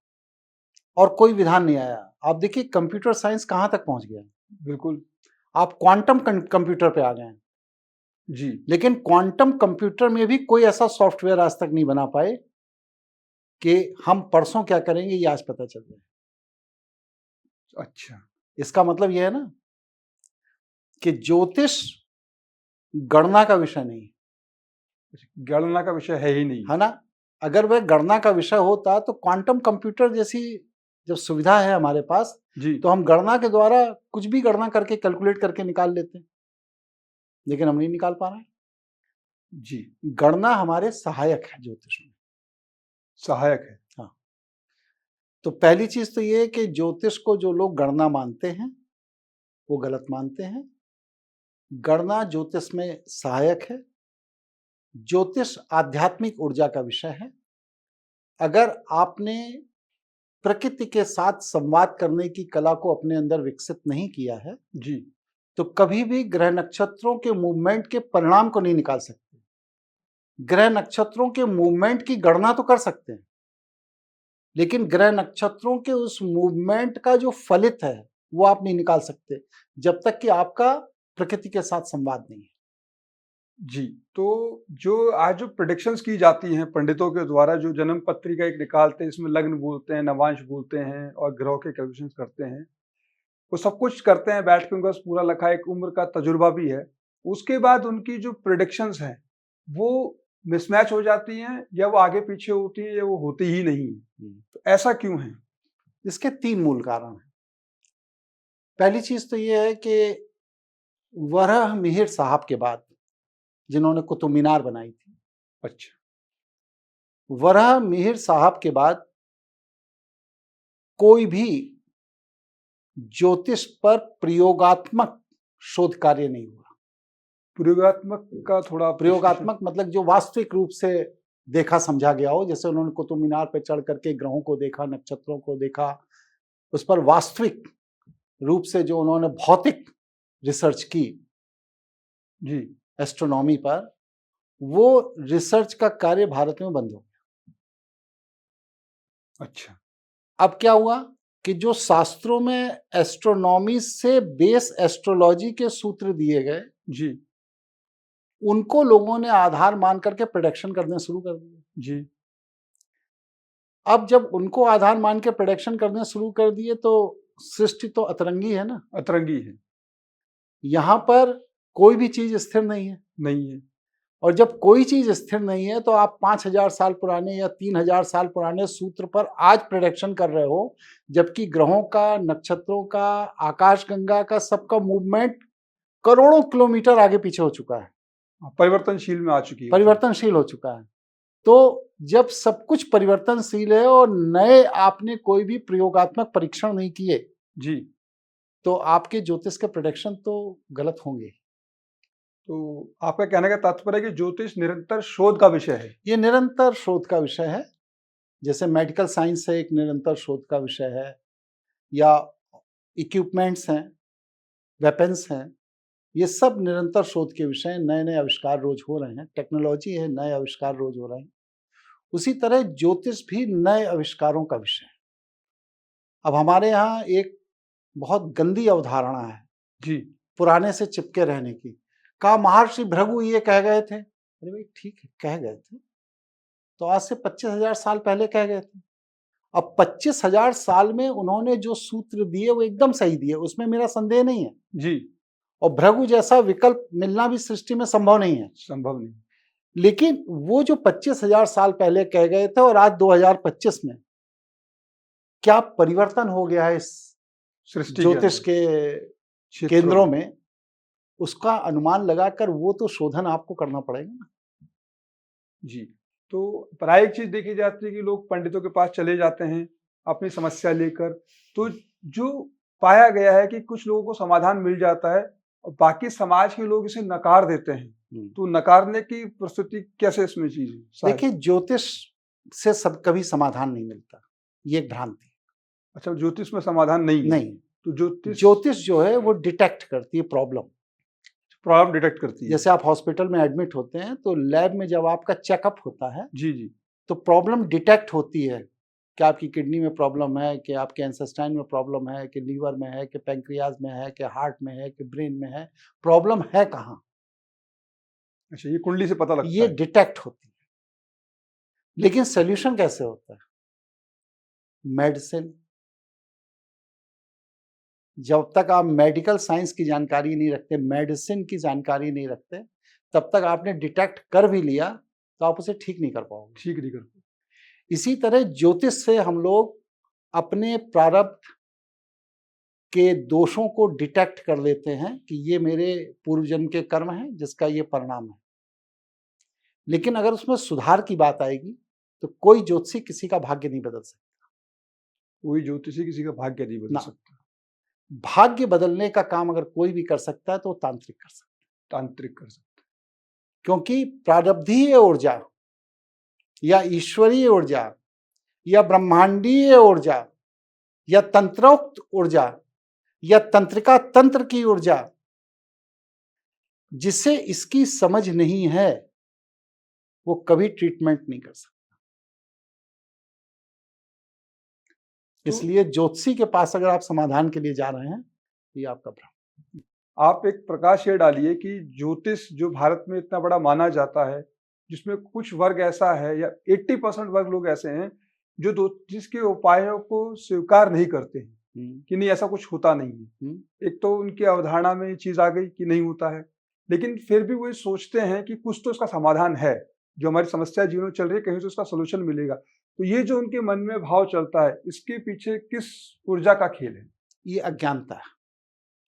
और कोई विधान नहीं आया। आप देखिए कंप्यूटर साइंस कहाँ तक पहुंच गया है। बिल्कुल। आप क्वांटम कंप्यूटर पे आ गए हैं, जी, लेकिन क्वांटम कंप्यूटर में भी कोई ऐसा सॉफ्टवेयर आज तक नहीं बना पाए कि हम परसों क्या करेंगे ये आज पता चल जाए। अच्छा। इसका मतलब यह है ना कि ज्योतिष गणना का विषय नहीं गणना का विषय है ही नहीं। है ना। अगर वह गणना का विषय होता तो क्वांटम कंप्यूटर जैसी जब सुविधा है हमारे पास, जी, तो हम गणना के द्वारा कुछ भी गणना करके कैलकुलेट करके निकाल लेते हैं, लेकिन हम नहीं निकाल पा रहे हैं। जी, गणना हमारे सहायक है ज्योतिष में। सहायक है। हाँ, तो पहली चीज तो ये है कि ज्योतिष को जो लोग गणना मानते हैं वो गलत मानते हैं। गणना ज्योतिष में सहायक है। ज्योतिष आध्यात्मिक ऊर्जा का विषय है। अगर आपने प्रकृति के साथ संवाद करने की कला को अपने अंदर विकसित नहीं किया है, जी, तो कभी भी ग्रह नक्षत्रों के मूवमेंट के परिणाम को नहीं निकाल सकते। ग्रह नक्षत्रों के मूवमेंट की गणना तो कर सकते हैं, लेकिन ग्रह नक्षत्रों के उस मूवमेंट का जो फलित है वो आप नहीं निकाल सकते जब तक कि आपका प्रकृति के साथ संवाद नहीं है। जी। तो जो आज जो प्रेडिक्शंस की जाती हैं पंडितों के द्वारा, जो जन्म पत्रिका एक निकालते हैं, इसमें लग्न बोलते हैं, नवांश बोलते हैं और ग्रहों के कैलकुलेशंस करते हैं। वो सब कुछ करते हैं बैठ के, उनका पूरा लखा एक उम्र का तजुर्बा भी है। उसके बाद उनकी जो प्रेडिक्शंस हैं, वो मिसमैच हो जाती हैं या वो आगे पीछे होती हैं या वो होती ही नहीं है। तो ऐसा क्यों है? इसके 3 मूल कारण हैं। पहली चीज तो ये है कि वराह मिहिर साहब के बाद, जिन्होंने कुतुब मीनार बनाई थी, अच्छा, वराह मिहिर साहब के बाद कोई भी ज्योतिष पर प्रयोगात्मक शोध कार्य नहीं हुआ। प्रयोगात्मक का थोड़ा प्रयोगात्मक मतलब जो वास्तविक रूप से देखा समझा गया हो, जैसे उन्होंने कुतुब मीनार पर चढ़ करके ग्रहों को देखा, नक्षत्रों को देखा, उस पर वास्तविक रूप से जो उन्होंने भौतिक रिसर्च की जी, एस्ट्रोनॉमी पर, वो रिसर्च का कार्य भारत में बंद हो गया। अच्छा, अब क्या हुआ कि जो शास्त्रों में एस्ट्रोनॉमी से बेस एस्ट्रोलॉजी के सूत्र दिए गए, जी, उनको लोगों ने आधार मान करके प्रेडिक्शन करने शुरू कर दिए। जी। अब जब उनको आधार मान के प्रेडिक्शन करने शुरू कर दिए तो सृष्टि तो अतरंगी है ना। अतरंगी है। यहाँ पर कोई भी चीज स्थिर नहीं है। नहीं है। और जब कोई चीज स्थिर नहीं है तो आप 5000 साल पुराने या 3000 साल पुराने सूत्र पर आज प्रेडिक्शन कर रहे हो, जबकि ग्रहों का, नक्षत्रों का, आकाशगंगा का सबका मूवमेंट करोड़ों किलोमीटर आगे पीछे हो चुका है, परिवर्तनशील में आ चुकी है। परिवर्तनशील हो चुका है। तो जब सब कुछ परिवर्तनशील है और नए आपने कोई भी प्रयोगात्मक परीक्षण नहीं किए जी। तो आपके ज्योतिष के प्रेडिक्शन तो गलत होंगे। तो आपका कहने का तात्पर्य है कि ज्योतिष निरंतर शोध का विषय है। ये निरंतर शोध का विषय है, जैसे मेडिकल साइंस है, एक निरंतर शोध का विषय है, या इक्विपमेंट्स हैं, वेपन्स हैं, ये सब निरंतर शोध के विषय हैं। नए नए आविष्कार रोज हो रहे हैं, टेक्नोलॉजी है, नए आविष्कार रोज हो रहे हैं। उसी तरह ज्योतिष भी नए आविष्कारों का विषय है। अब हमारे यहाँ एक बहुत गंदी अवधारणा है जी। पुराने से चिपके रहने की। कहा महर्षि भृगु ये कह गए थे। अरे भाई ठीक है, कह गए थे तो आज से 25,000 साल पहले कह गए थे। अब 25,000 साल में उन्होंने जो सूत्र दिए वो एकदम सही दिए, उसमें मेरा संदेह नहीं है जी। और भृगु जैसा विकल्प मिलना भी सृष्टि में संभव नहीं है। संभव नहीं। लेकिन वो जो 25,000 साल पहले कह गए थे और आज 2025 में क्या परिवर्तन हो गया है इस सृष्टि ज्योतिष के क्षेत्रों केंद्रों में, उसका अनुमान लगाकर वो तो शोधन आपको करना पड़ेगा ना। जी। तो प्रायिक चीज देखी जाती है कि लोग पंडितों के पास चले जाते हैं अपनी समस्या लेकर, तो जो पाया गया है कि कुछ लोगों को समाधान मिल जाता है और बाकी समाज के लोग इसे नकार देते हैं। तो नकारने की प्रस्तुति कैसे इसमें चीज है? देखिए, ज्योतिष से सब कभी समाधान नहीं मिलता, ये एक भ्रांति। अच्छा, ज्योतिष में समाधान नहीं है? नहीं। तो ज्योतिष जो है वो डिटेक्ट करती है प्रॉब्लम डिटेक्ट करती है। जैसे आप हॉस्पिटल में एडमिट होते हैं तो लैब में जब आपका चेकअप होता है जी जी, तो प्रॉब्लम डिटेक्ट होती है कि आपकी किडनी में प्रॉब्लम है, कि आपके इंटेस्टाइन में प्रॉब्लम है, कि लीवर में है, कि पैंक्रियाज में है, कि हार्ट में है, कि ब्रेन में है, प्रॉब्लम है कहाँ। अच्छा, ये कुंडली से पता लगता ये है। डिटेक्ट होती है। लेकिन सोल्यूशन कैसे होता है? मेडिसिन। जब तक आप मेडिकल साइंस की जानकारी नहीं रखते, मेडिसिन की जानकारी नहीं रखते, तब तक आपने डिटेक्ट कर भी लिया तो आप उसे ठीक नहीं कर पाओगे। ठीक नहीं कर पाओगे। इसी तरह ज्योतिष से हम लोग अपने प्रारब्ध के दोषों को डिटेक्ट कर लेते हैं कि ये मेरे पूर्व जन्म के कर्म हैं जिसका ये परिणाम है। लेकिन अगर उसमें सुधार की बात आएगी तो कोई ज्योतिषी किसी का भाग्य नहीं बदल सकता। कोई ज्योतिषी किसी का भाग्य नहीं बदल सकता। भाग्य बदलने का काम अगर कोई भी कर सकता है तो तांत्रिक कर सकता है। तांत्रिक कर सकता है, क्योंकि प्रारब्धीय ऊर्जा या ईश्वरीय ऊर्जा या ब्रह्मांडीय ऊर्जा या तंत्रोक्त ऊर्जा या तंत्रिका तंत्र की ऊर्जा, जिसे इसकी समझ नहीं है वो कभी ट्रीटमेंट नहीं कर सकता। इसलिए ज्योतिषी के पास अगर आप समाधान के लिए जा रहे हैं ये आपका भ्रम। आप एक प्रकाश ये डालिए कि ज्योतिष जो भारत में इतना बड़ा माना जाता है, जिसमें कुछ वर्ग ऐसा है या 80% वर्ग लोग ऐसे हैं जो ज्योतिष के उपायों को स्वीकार नहीं करते हैं कि नहीं ऐसा कुछ होता नहीं है। एक तो उनकी अवधारणा में ये चीज आ गई कि नहीं होता है, लेकिन फिर भी वो ये सोचते हैं कि कुछ तो इसका समाधान है, जो हमारी समस्या जीवन में चल रही है कहीं तो इसका सोल्यूशन मिलेगा। तो ये जो उनके मन में भाव चलता है, इसके पीछे किस ऊर्जा का खेल है? ये अज्ञानता है।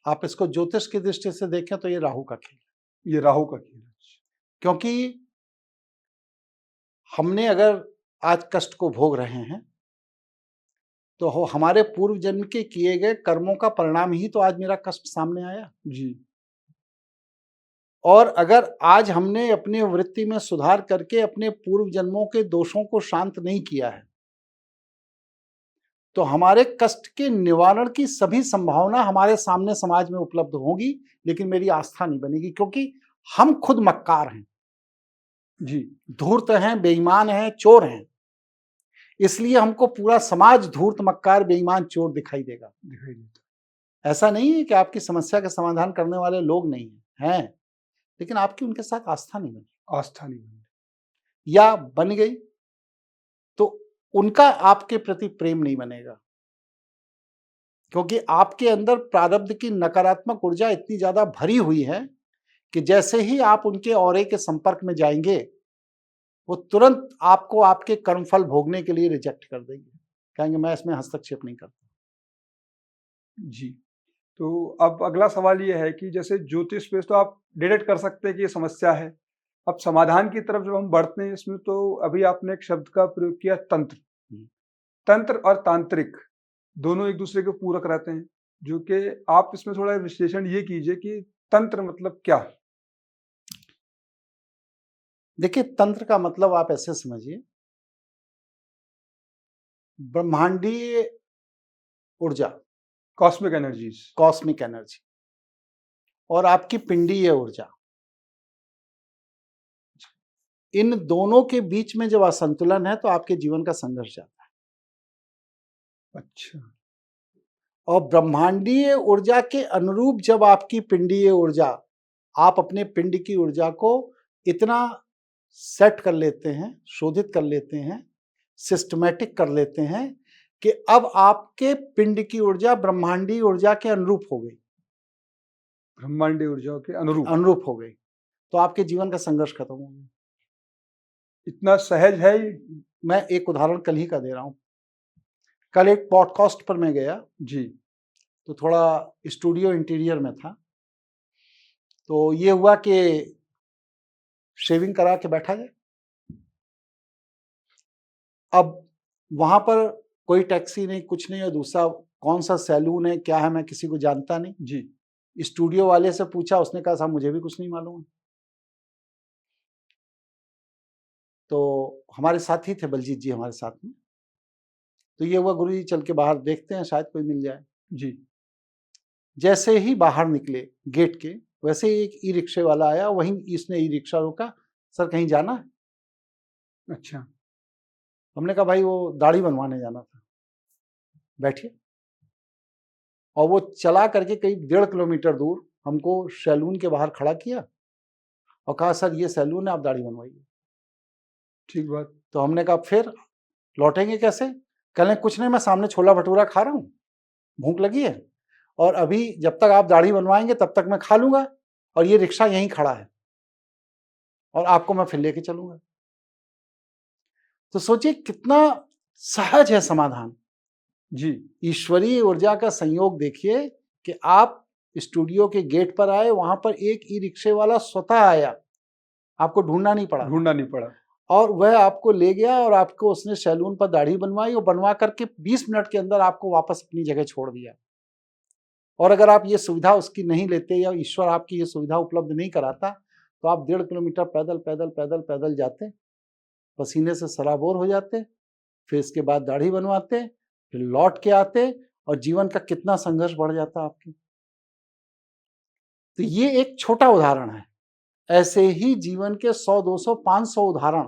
आप इसको ज्योतिष की दृष्टि से देखें तो ये राहु का खेल है। ये राहु का खेल है। क्योंकि हमने अगर आज कष्ट को भोग रहे हैं तो हमारे पूर्व जन्म के किए गए कर्मों का परिणाम ही तो आज मेरा कष्ट सामने आया जी। और अगर आज हमने अपनी वृत्ति में सुधार करके अपने पूर्व जन्मों के दोषों को शांत नहीं किया है तो हमारे कष्ट के निवारण की सभी संभावना हमारे सामने समाज में उपलब्ध होगी, लेकिन मेरी आस्था नहीं बनेगी क्योंकि हम खुद मक्कार हैं जी, धूर्त हैं, बेईमान हैं, चोर हैं। इसलिए हमको पूरा समाज धूर्त, मक्कार, बेईमान, चोर दिखाई देगा। ऐसा नहीं है कि आपकी समस्या का समाधान करने वाले लोग नहीं हैं, लेकिन आपकी उनके साथ आस्था नहीं बनी, आस्था नहीं बनी। या बन गई तो उनका आपके प्रति प्रेम नहीं बनेगा, क्योंकि आपके अंदर प्रारब्ध की नकारात्मक ऊर्जा इतनी ज्यादा भरी हुई है कि जैसे ही आप उनके ऑरे के संपर्क में जाएंगे, वो तुरंत आपको आपके कर्मफल भोगने के लिए रिजेक्ट कर देंगे, कहेंगे मैं इसमें हस्तक्षेप नहीं करता। जी, तो अब अगला सवाल ये है कि जैसे ज्योतिष पे तो आप डिटेक्ट कर सकते हैं कि ये समस्या है। अब समाधान की तरफ जब हम बढ़ते हैं इसमें, तो अभी आपने एक शब्द का प्रयोग किया, तंत्र। तंत्र और तांत्रिक दोनों एक दूसरे के पूरक रहते हैं, जो कि आप इसमें थोड़ा विश्लेषण ये कीजिए कि तंत्र मतलब क्या? देखिए, तंत्र का मतलब आप ऐसे समझिए, ब्रह्मांडीय ऊर्जा, कॉस्मिक एनर्जीज। कॉस्मिक एनर्जी, और आपकी पिंडीय ऊर्जा, इन दोनों के बीच में जब असंतुलन है तो आपके जीवन का संघर्ष जाता है। अच्छा। और ब्रह्मांडीय ऊर्जा के अनुरूप जब आपकी पिंडीय ऊर्जा, आप अपने पिंड की ऊर्जा को इतना सेट कर लेते हैं, शोधित कर लेते हैं, सिस्टमैटिक कर लेते हैं कि अब आपके पिंड की ऊर्जा ब्रह्मांडीय ऊर्जा के अनुरूप हो गई, ब्रह्मांडीय ऊर्जाओं के अनुरूप अनुरूप हो गई, तो आपके जीवन का संघर्ष खत्म हो गया। इतना सहज है ये? मैं एक उदाहरण कल ही का दे रहा हूं। कल एक पॉडकास्ट पर मैं गया जी। तो थोड़ा स्टूडियो इंटीरियर में था, तो ये हुआ कि शेविंग करा के बैठा गया। अब वहां पर कोई टैक्सी नहीं, कुछ नहीं, और दूसरा कौन सा सैलून है क्या है मैं किसी को जानता नहीं। जी। स्टूडियो वाले से पूछा, उसने कहा साहब मुझे भी कुछ नहीं मालूम है। तो हमारे साथी थे, बलजीत जी हमारे साथ में, तो ये हुआ गुरुजी चल के बाहर देखते हैं शायद कोई मिल जाए। जी। जैसे ही बाहर निकले गेट के, वैसे ही एक ई रिक्शे वाला आया, वहीं इसने ई रिक्शा रोका, सर कहीं जाना है? अच्छा। हमने कहा भाई वो दाढ़ी बनवाने जाना था, बैठिए। और वो चला करके करीब 1.5 किलोमीटर दूर हमको सैलून के बाहर खड़ा किया और कहा सर ये सैलून है, आप दाढ़ी बनवाइए। ठीक बात। तो हमने कहा फिर लौटेंगे कैसे? कह लें कुछ नहीं, मैं सामने छोला भटूरा खा रहा हूँ, भूख लगी है, और अभी जब तक आप दाढ़ी बनवाएंगे तब तक मैं खा लूंगा, और ये रिक्शा यहीं खड़ा है और आपको मैं फिर लेके चलूंगा। तो सोचिए कितना सहज है समाधान। जी। ईश्वरीय ऊर्जा का संयोग देखिए कि आप स्टूडियो के गेट पर आए, वहां पर एक ई रिक्शे वाला स्वतः आया, आपको ढूंढना नहीं पड़ा, ढूंढना नहीं पड़ा। और वह आपको ले गया और आपको उसने सैलून पर दाढ़ी बनवाई, और बनवा करके 20 मिनट के अंदर आपको वापस अपनी जगह छोड़ दिया। और अगर आप ये सुविधा उसकी नहीं लेते, या ईश्वर आपकी ये सुविधा उपलब्ध नहीं कराता, तो आप 1.5 किलोमीटर पैदल पैदल पैदल पैदल जाते, पसीने से सराबोर हो जाते, फिर इसके बाद दाढ़ी बनवाते, फिर लौट के आते, और जीवन का कितना संघर्ष बढ़ जाता आपकी। तो ये एक छोटा उदाहरण है। ऐसे ही जीवन के 100, 200, 500 उदाहरण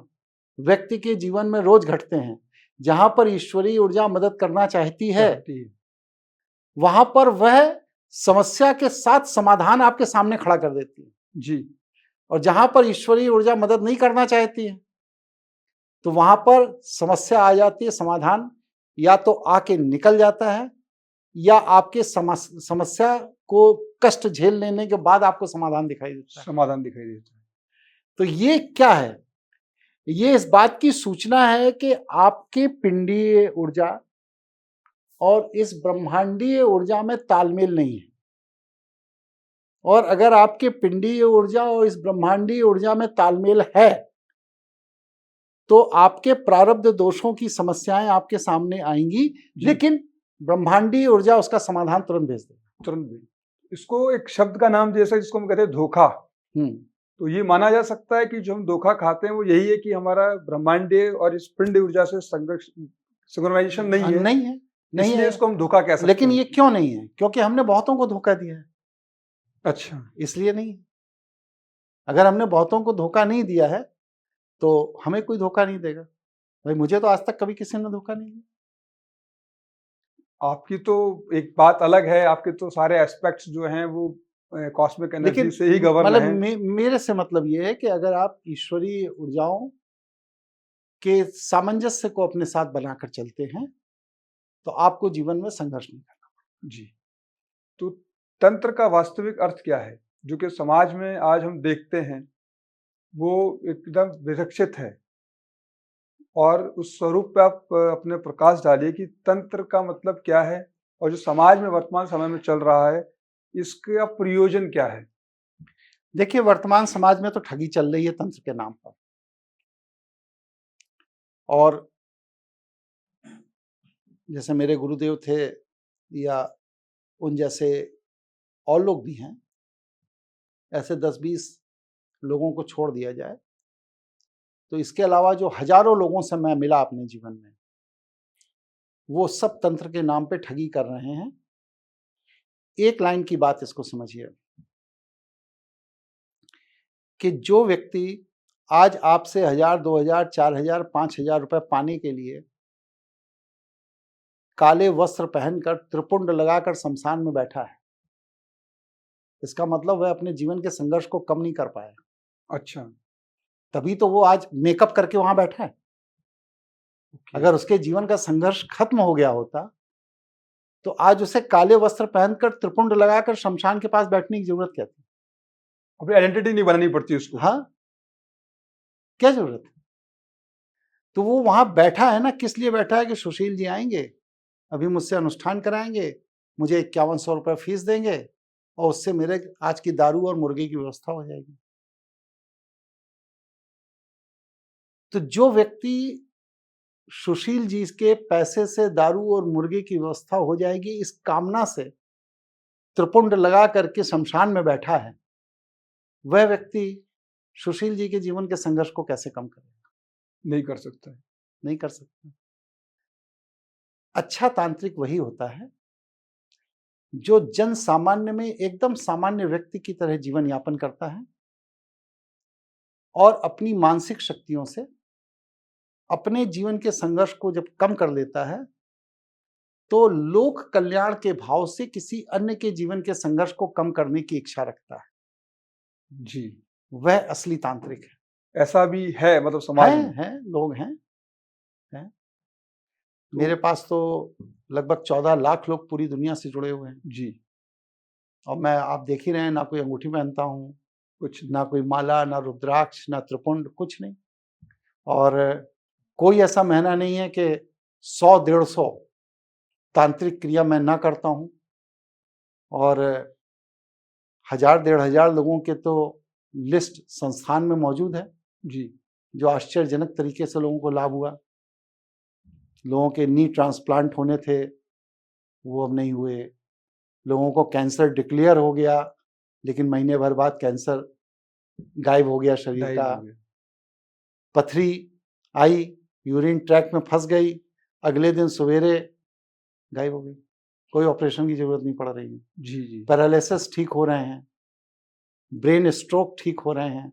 व्यक्ति के जीवन में रोज घटते हैं, जहां पर ईश्वरीय ऊर्जा मदद करना चाहती है, वहां पर वह समस्या के साथ समाधान आपके सामने खड़ा कर देती है। जी। और जहां पर ईश्वरीय ऊर्जा मदद नहीं करना चाहती है, तो वहां पर समस्या आ जाती है, समाधान या तो आके निकल जाता है, या आपके समस्या को कष्ट झेल लेने के बाद आपको समाधान दिखाई देता है। समाधान दिखाई देता है। तो ये क्या है? ये इस बात की सूचना है कि आपके पिंडीय ऊर्जा और इस ब्रह्मांडीय ऊर्जा में तालमेल नहीं है। और अगर आपके पिंडीय ऊर्जा और इस ब्रह्मांडीय ऊर्जा में तालमेल है, तो आपके प्रारब्ध दोषों की समस्याएं आपके सामने आएंगी, लेकिन ब्रह्मांडीय ऊर्जा उसका समाधान तुरंत भेज देगी। तुरंत भी। इसको एक शब्द का नाम जैसा जिसको हम कहते हैं धोखा, तो ये माना जा सकता है कि जो हम धोखा खाते हैं वो यही है कि हमारा ब्रह्मांडीय और इस पिंड ऊर्जा से सिंक्रोनाइजेशन नहीं है। नहीं है, नहीं इसलिए है। इसको हम धोखा कह सकते हैं। लेकिन ये क्यों नहीं है? क्योंकि हमने बहुतों को धोखा दिया है। अच्छा। इसलिए नहीं है। अगर हमने बहुतों को धोखा नहीं दिया है तो हमें कोई धोखा नहीं देगा। भाई मुझे तो आज तक कभी किसी ने धोखा नहीं दिया। आपकी तो एक बात अलग है, आपके तो सारे एस्पेक्ट्स जो हैं वो कॉस्मिक लेकिन एनर्जी से ही गवर्न मतलब है। मेरे से मतलब ये है कि अगर आप ईश्वरीय ऊर्जाओं के सामंजस्य को अपने साथ बनाकर चलते हैं तो आपको जीवन में संघर्ष नहीं करना। जी। तो तंत्र का वास्तविक अर्थ क्या है? जो कि समाज में आज हम देखते हैं, वो एकदम विवक्षित है और उस स्वरूप पे आप अपने प्रकाश डालिए कि तंत्र का मतलब क्या है? और जो समाज में वर्तमान समय में चल रहा है, इसका प्रयोजन क्या है? देखिए, वर्तमान समाज में तो ठगी चल रही है तंत्र के नाम पर, और जैसे मेरे गुरुदेव थे या उन जैसे और लोग भी हैं, ऐसे 10-20 लोगों को छोड़ दिया जाए तो इसके अलावा जो हजारों लोगों से मैं मिला अपने जीवन में, वो सब तंत्र के नाम पे ठगी कर रहे हैं। एक लाइन की बात इसको समझिए कि जो व्यक्ति आज आपसे 1000, 2000, 4000, 5000 रुपए पाने के लिए काले वस्त्र पहनकर त्रिपुंड लगाकर शमशान में बैठा है, इसका मतलब वह अपने जीवन के संघर्ष को कम नहीं कर पाया। अच्छा। तभी तो वो आज मेकअप करके वहां बैठा है। ओके। अगर उसके जीवन का संघर्ष खत्म हो गया होता तो आज उसे काले वस्त्र पहनकर त्रिपुंड लगाकर शमशान के पास बैठने की जरूरत क्या थी? अपनी आइडेंटिटी नहीं बनानी पड़ती उसको। हाँ, क्या जरूरत है? तो वो वहां बैठा है ना, किस लिए बैठा है कि सुशील जी आएंगे, अभी मुझसे अनुष्ठान कराएंगे, मुझे 5100 रुपए फीस देंगे और उससे मेरे आज की दारू और मुर्गे की व्यवस्था हो जाएगी। तो जो व्यक्ति सुशील जी के पैसे से दारू और मुर्गे की व्यवस्था हो जाएगी इस कामना से त्रिपुंड लगा करके शमशान में बैठा है, वह व्यक्ति सुशील जी के जीवन के संघर्ष को कैसे कम करेगा? नहीं कर सकता है। नहीं कर सकता। अच्छा तांत्रिक वही होता है जो जन सामान्य में एकदम सामान्य व्यक्ति की तरह जीवन यापन करता है और अपनी मानसिक शक्तियों से अपने जीवन के संघर्ष को जब कम कर लेता है तो लोक कल्याण के भाव से किसी अन्य के जीवन के संघर्ष को कम करने की इच्छा रखता है। जी। वह असली तांत्रिक है। ऐसा भी है मतलब समाज में? हैं, लोग हैं। मेरे पास तो लगभग 14 लाख लोग पूरी दुनिया से जुड़े हुए हैं। जी। और मैं, आप देख ही रहे हैं, ना कोई अंगूठी पहनता हूँ, कुछ ना कोई माला, ना रुद्राक्ष, ना त्रिपुंड, कुछ नहीं। और कोई ऐसा महीना नहीं है कि 100-150 तांत्रिक क्रिया मैं ना करता हूँ। और 1000-1500 लोगों के तो लिस्ट संस्थान में मौजूद है जी। जो आश्चर्यजनक तरीके से लोगों को लाभ हुआ। लोगों के नी ट्रांसप्लांट होने थे, वो अब नहीं हुए। लोगों को कैंसर डिक्लेयर हो गया लेकिन महीने भर बाद कैंसर गायब हो गया शरीर डाइव का। हो गया। पथरी आई, यूरिन ट्रैक में फंस गई, अगले दिन सवेरे गायब हो गई। कोई ऑपरेशन की जरूरत नहीं पड़ रही है। जी, जी। पैरालिसिस ठीक हो रहे हैं, ब्रेन स्ट्रोक ठीक हो रहे हैं।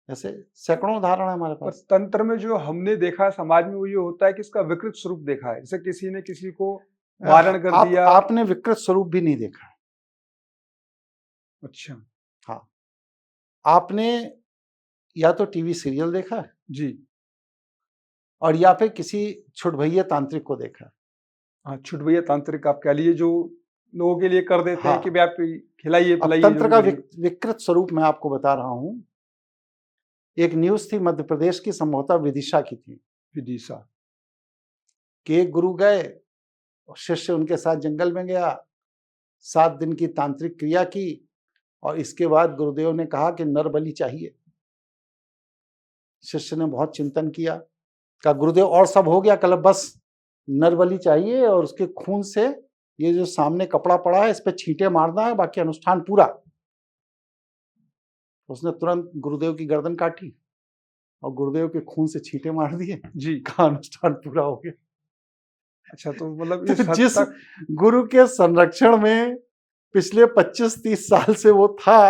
ऐसे सैकड़ों उदाहरण है हमारे पर पास। तंत्र में जो हमने देखा है समाज में, वो ये होता है कि इसका विकृत स्वरूप देखा है, जैसे किसी ने किसी को मारण कर दिया। आपने विकृत स्वरूप भी नहीं देखा। अच्छा। हाँ, आपने या तो टीवी सीरियल देखा है जी। और या फिर किसी छुटभैया तांत्रिक को देखा है। हाँ, छुटभैया तांत्रिक आप कह लीजिए, जो लोगों के लिए कर देते हैं हाँ। कि भाई आप खिलाइए अब पिलाइए तंत्र जो का भी करिए। विकृत स्वरूप मैं आपको बता रहा हूं। एक न्यूज थी मध्य प्रदेश की, संभवतः विदिशा की थी, विदिशा। कि एक गुरु गए, शिष्य उनके साथ जंगल में गया, 7 दिन की तांत्रिक क्रिया की और इसके बाद गुरुदेव ने कहा कि नर बलि चाहिए। शिष्य ने बहुत चिंतन किया, कहा गुरुदेव और सब हो गया, कल बस नर बलि चाहिए और उसके खून से ये जो सामने कपड़ा पड़ा है इस पे छींटे मारना है, बाकी अनुष्ठान पूरा। उसने तुरंत गुरुदेव की गर्दन काटी और गुरुदेव के खून से छींटे मार दिए। जी। का अनुष्ठान पूरा हो गया। अच्छा, तो मतलब तो इस हद जिस तक गुरु के संरक्षण में पिछले 25-30 साल से वो था,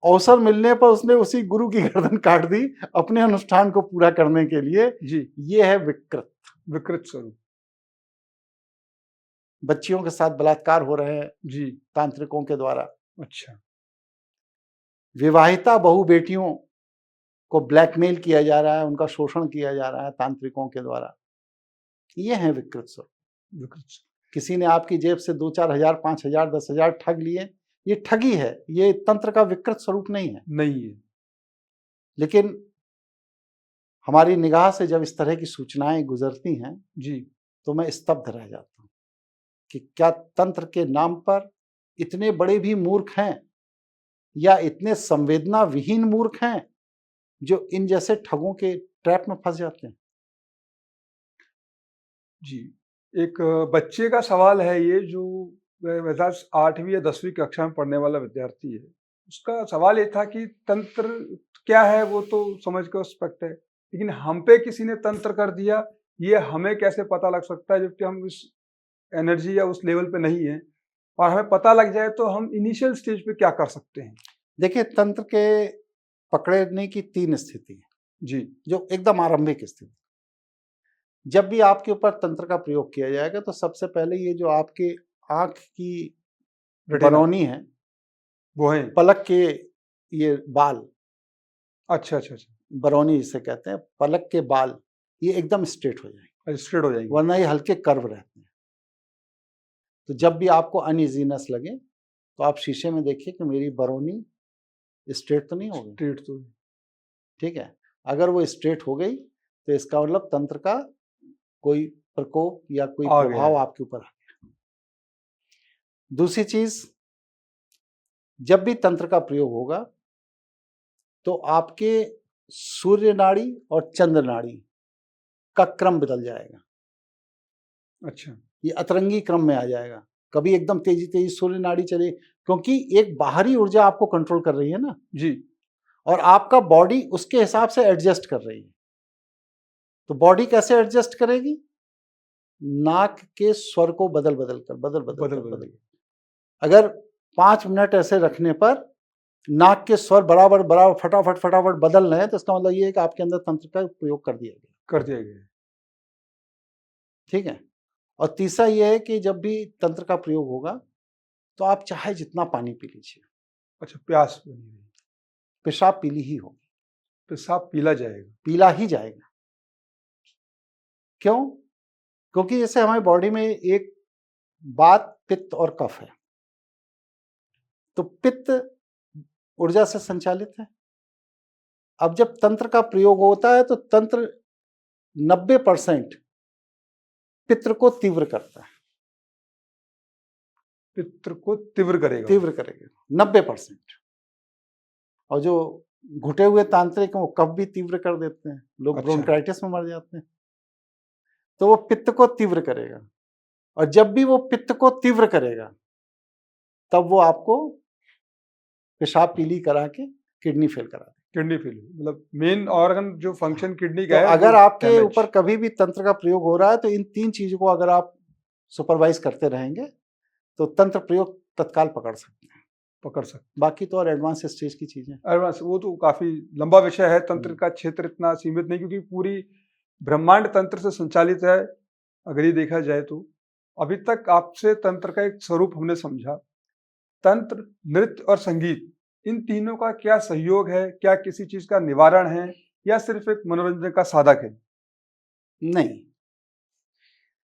अवसर मिलने पर उसने उसी गुरु की गर्दन काट दी अपने अनुष्ठान को पूरा करने के लिए। जी, ये है विकृत विकृत स्वरूप। बच्चियों के साथ बलात्कार हो रहे हैं जी। तांत्रिकों के द्वारा, अच्छा। विवाहिता बहु बेटियों को ब्लैकमेल किया जा रहा है, उनका शोषण किया जा रहा है तांत्रिकों के द्वारा। ये है विकृत स्वरूप। विकृत। किसी ने आपकी जेब से 2-4 हजार, 5 हजार, 10 हजार ठग लिए, ये ठगी है, ये तंत्र का विकृत स्वरूप नहीं है। नहीं है। लेकिन हमारी निगाह से जब इस तरह की सूचनाएं गुजरती हैं जी। तो मैं स्तब्ध रह जाता हूं कि क्या तंत्र के नाम पर इतने बड़े भी मूर्ख हैं या इतने संवेदना विहीन मूर्ख हैं जो इन जैसे ठगों के ट्रैप में फंस जाते हैं। जी। एक बच्चे का सवाल है ये, जो वैसा 8वीं या 10वीं कक्षा में पढ़ने वाला विद्यार्थी है। उसका सवाल ये था कि तंत्र क्या है, वो तो समझ के स्पष्ट है, लेकिन हम पे किसी ने तंत्र कर दिया, ये हमें कैसे पता लग सकता है, जबकि हम उस एनर्जी या उस लेवल पे नहीं है, और हमें पता लग जाए तो हम इनिशियल स्टेज पे क्या कर सकते हैं? देखिए, तंत्र के पकड़ने की 3 स्थिति है। जी। जो एकदम आरंभिक स्थिति, जब भी आपके ऊपर तंत्र का प्रयोग किया जाएगा तो सबसे पहले ये जो आपके आंख की बरौनी है, वो है। पलक के ये बाल, अच्छा अच्छा अच्छा। बरौनी जिसे कहते हैं, पलक के बाल, ये एकदम स्ट्रेट हो जाएंगे, स्ट्रेट हो जाएंगे, वरना ये हल्के कर्व रहते हैं। तो जब भी आपको अनइजीनेस लगे तो आप शीशे में देखिए कि मेरी बरौनी स्ट्रेट तो नहीं हो गई। स्ट्रेट तो ठीक है, अगर वो स्ट्रेट हो गई तो इसका मतलब तंत्र का कोई प्रकोप या कोई आ गया प्रभाव है। आपके ऊपर आ गया। दूसरी चीज, जब भी तंत्र का प्रयोग होगा तो आपके सूर्य नाड़ी और चंद्र नाड़ी का क्रम बदल जाएगा। अच्छा। ये अतरंगी क्रम में आ जाएगा। कभी एकदम तेजी तेजी सूर्य नाड़ी चले, क्योंकि एक बाहरी ऊर्जा आपको कंट्रोल कर रही है ना जी। और आपका बॉडी उसके हिसाब से एडजस्ट कर रही है। तो बॉडी कैसे एडजस्ट करेगी? नाक के स्वर को बदल बदल कर। अगर 5 मिनट ऐसे रखने पर नाक के स्वर बराबर बराबर फटाफट बदल रहे हैं तो इसका मतलब ये है कि आपके अंदर तंत्र का प्रयोग कर दिया गया। ठीक है। और तीसरा ये है कि जब भी तंत्र का प्रयोग होगा तो आप चाहे जितना पानी पी लीजिए। अच्छा, प्यास बनी रही, पेशाब पीली ही होगी, पेशाब पीला जाएगा, पीला ही जाएगा। क्यों? क्योंकि जैसे हमारी बॉडी में एक वात, पित्त और कफ है। तो पित्त ऊर्जा से संचालित है। अब जब तंत्र का प्रयोग होता है तो तंत्र 90% पित्र को तीव्र करता है। पित्र को तीव्र करेगा, 90%। और जो घुटे हुए तांत्रिक वो कफ भी तीव्र कर देते हैं, लोग ब्रोंकाइटिस में मर जाते हैं। तो वो पित्त को तीव्र करेगा, और जब भी वो पित्त को तीव्र करेगा तब वो आपको पेशाब पीली करा के किडनी फेल करा देगा। किडनी फेल, मतलब मेन ऑर्गन जो फंक्शन किडनी का तो है। अगर आपके ऊपर कभी भी तंत्र का प्रयोग हो रहा है तो इन 3 चीजों को अगर आप सुपरवाइज करते रहेंगे तो तंत्र प्रयोग तत्काल पकड़ सकते हैं। बाकी तो और एडवांस स्टेज की चीजें, एडवांस वो तो काफी लंबा विषय है। तंत्र का क्षेत्र इतना सीमित नहीं, क्योंकि पूरी ब्रह्मांड तंत्र से संचालित है अगर ये देखा जाए तो। अभी तक आपसे तंत्र का एक स्वरूप हमने समझा। तंत्र, नृत्य और संगीत, इन तीनों का क्या सहयोग है? क्या किसी चीज का निवारण है या सिर्फ एक मनोरंजन का साधक है? नहीं,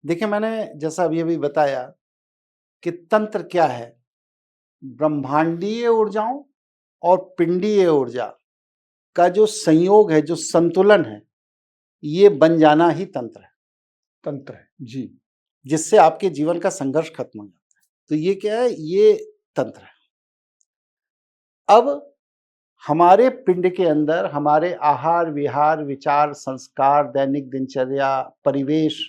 देखिए मैंने जैसा अभी बताया कि तंत्र क्या है, ब्रह्मांडीय ऊर्जाओं और पिंडीय ऊर्जा का जो संयोग है, जो संतुलन है, ये बन जाना ही तंत्र है जी, जिससे आपके जीवन का संघर्ष खत्म हो जाता है। तो ये क्या है? ये तंत्र है। अब हमारे पिंड के अंदर हमारे आहार विहार, विचार, संस्कार, दैनिक दिनचर्या, परिवेश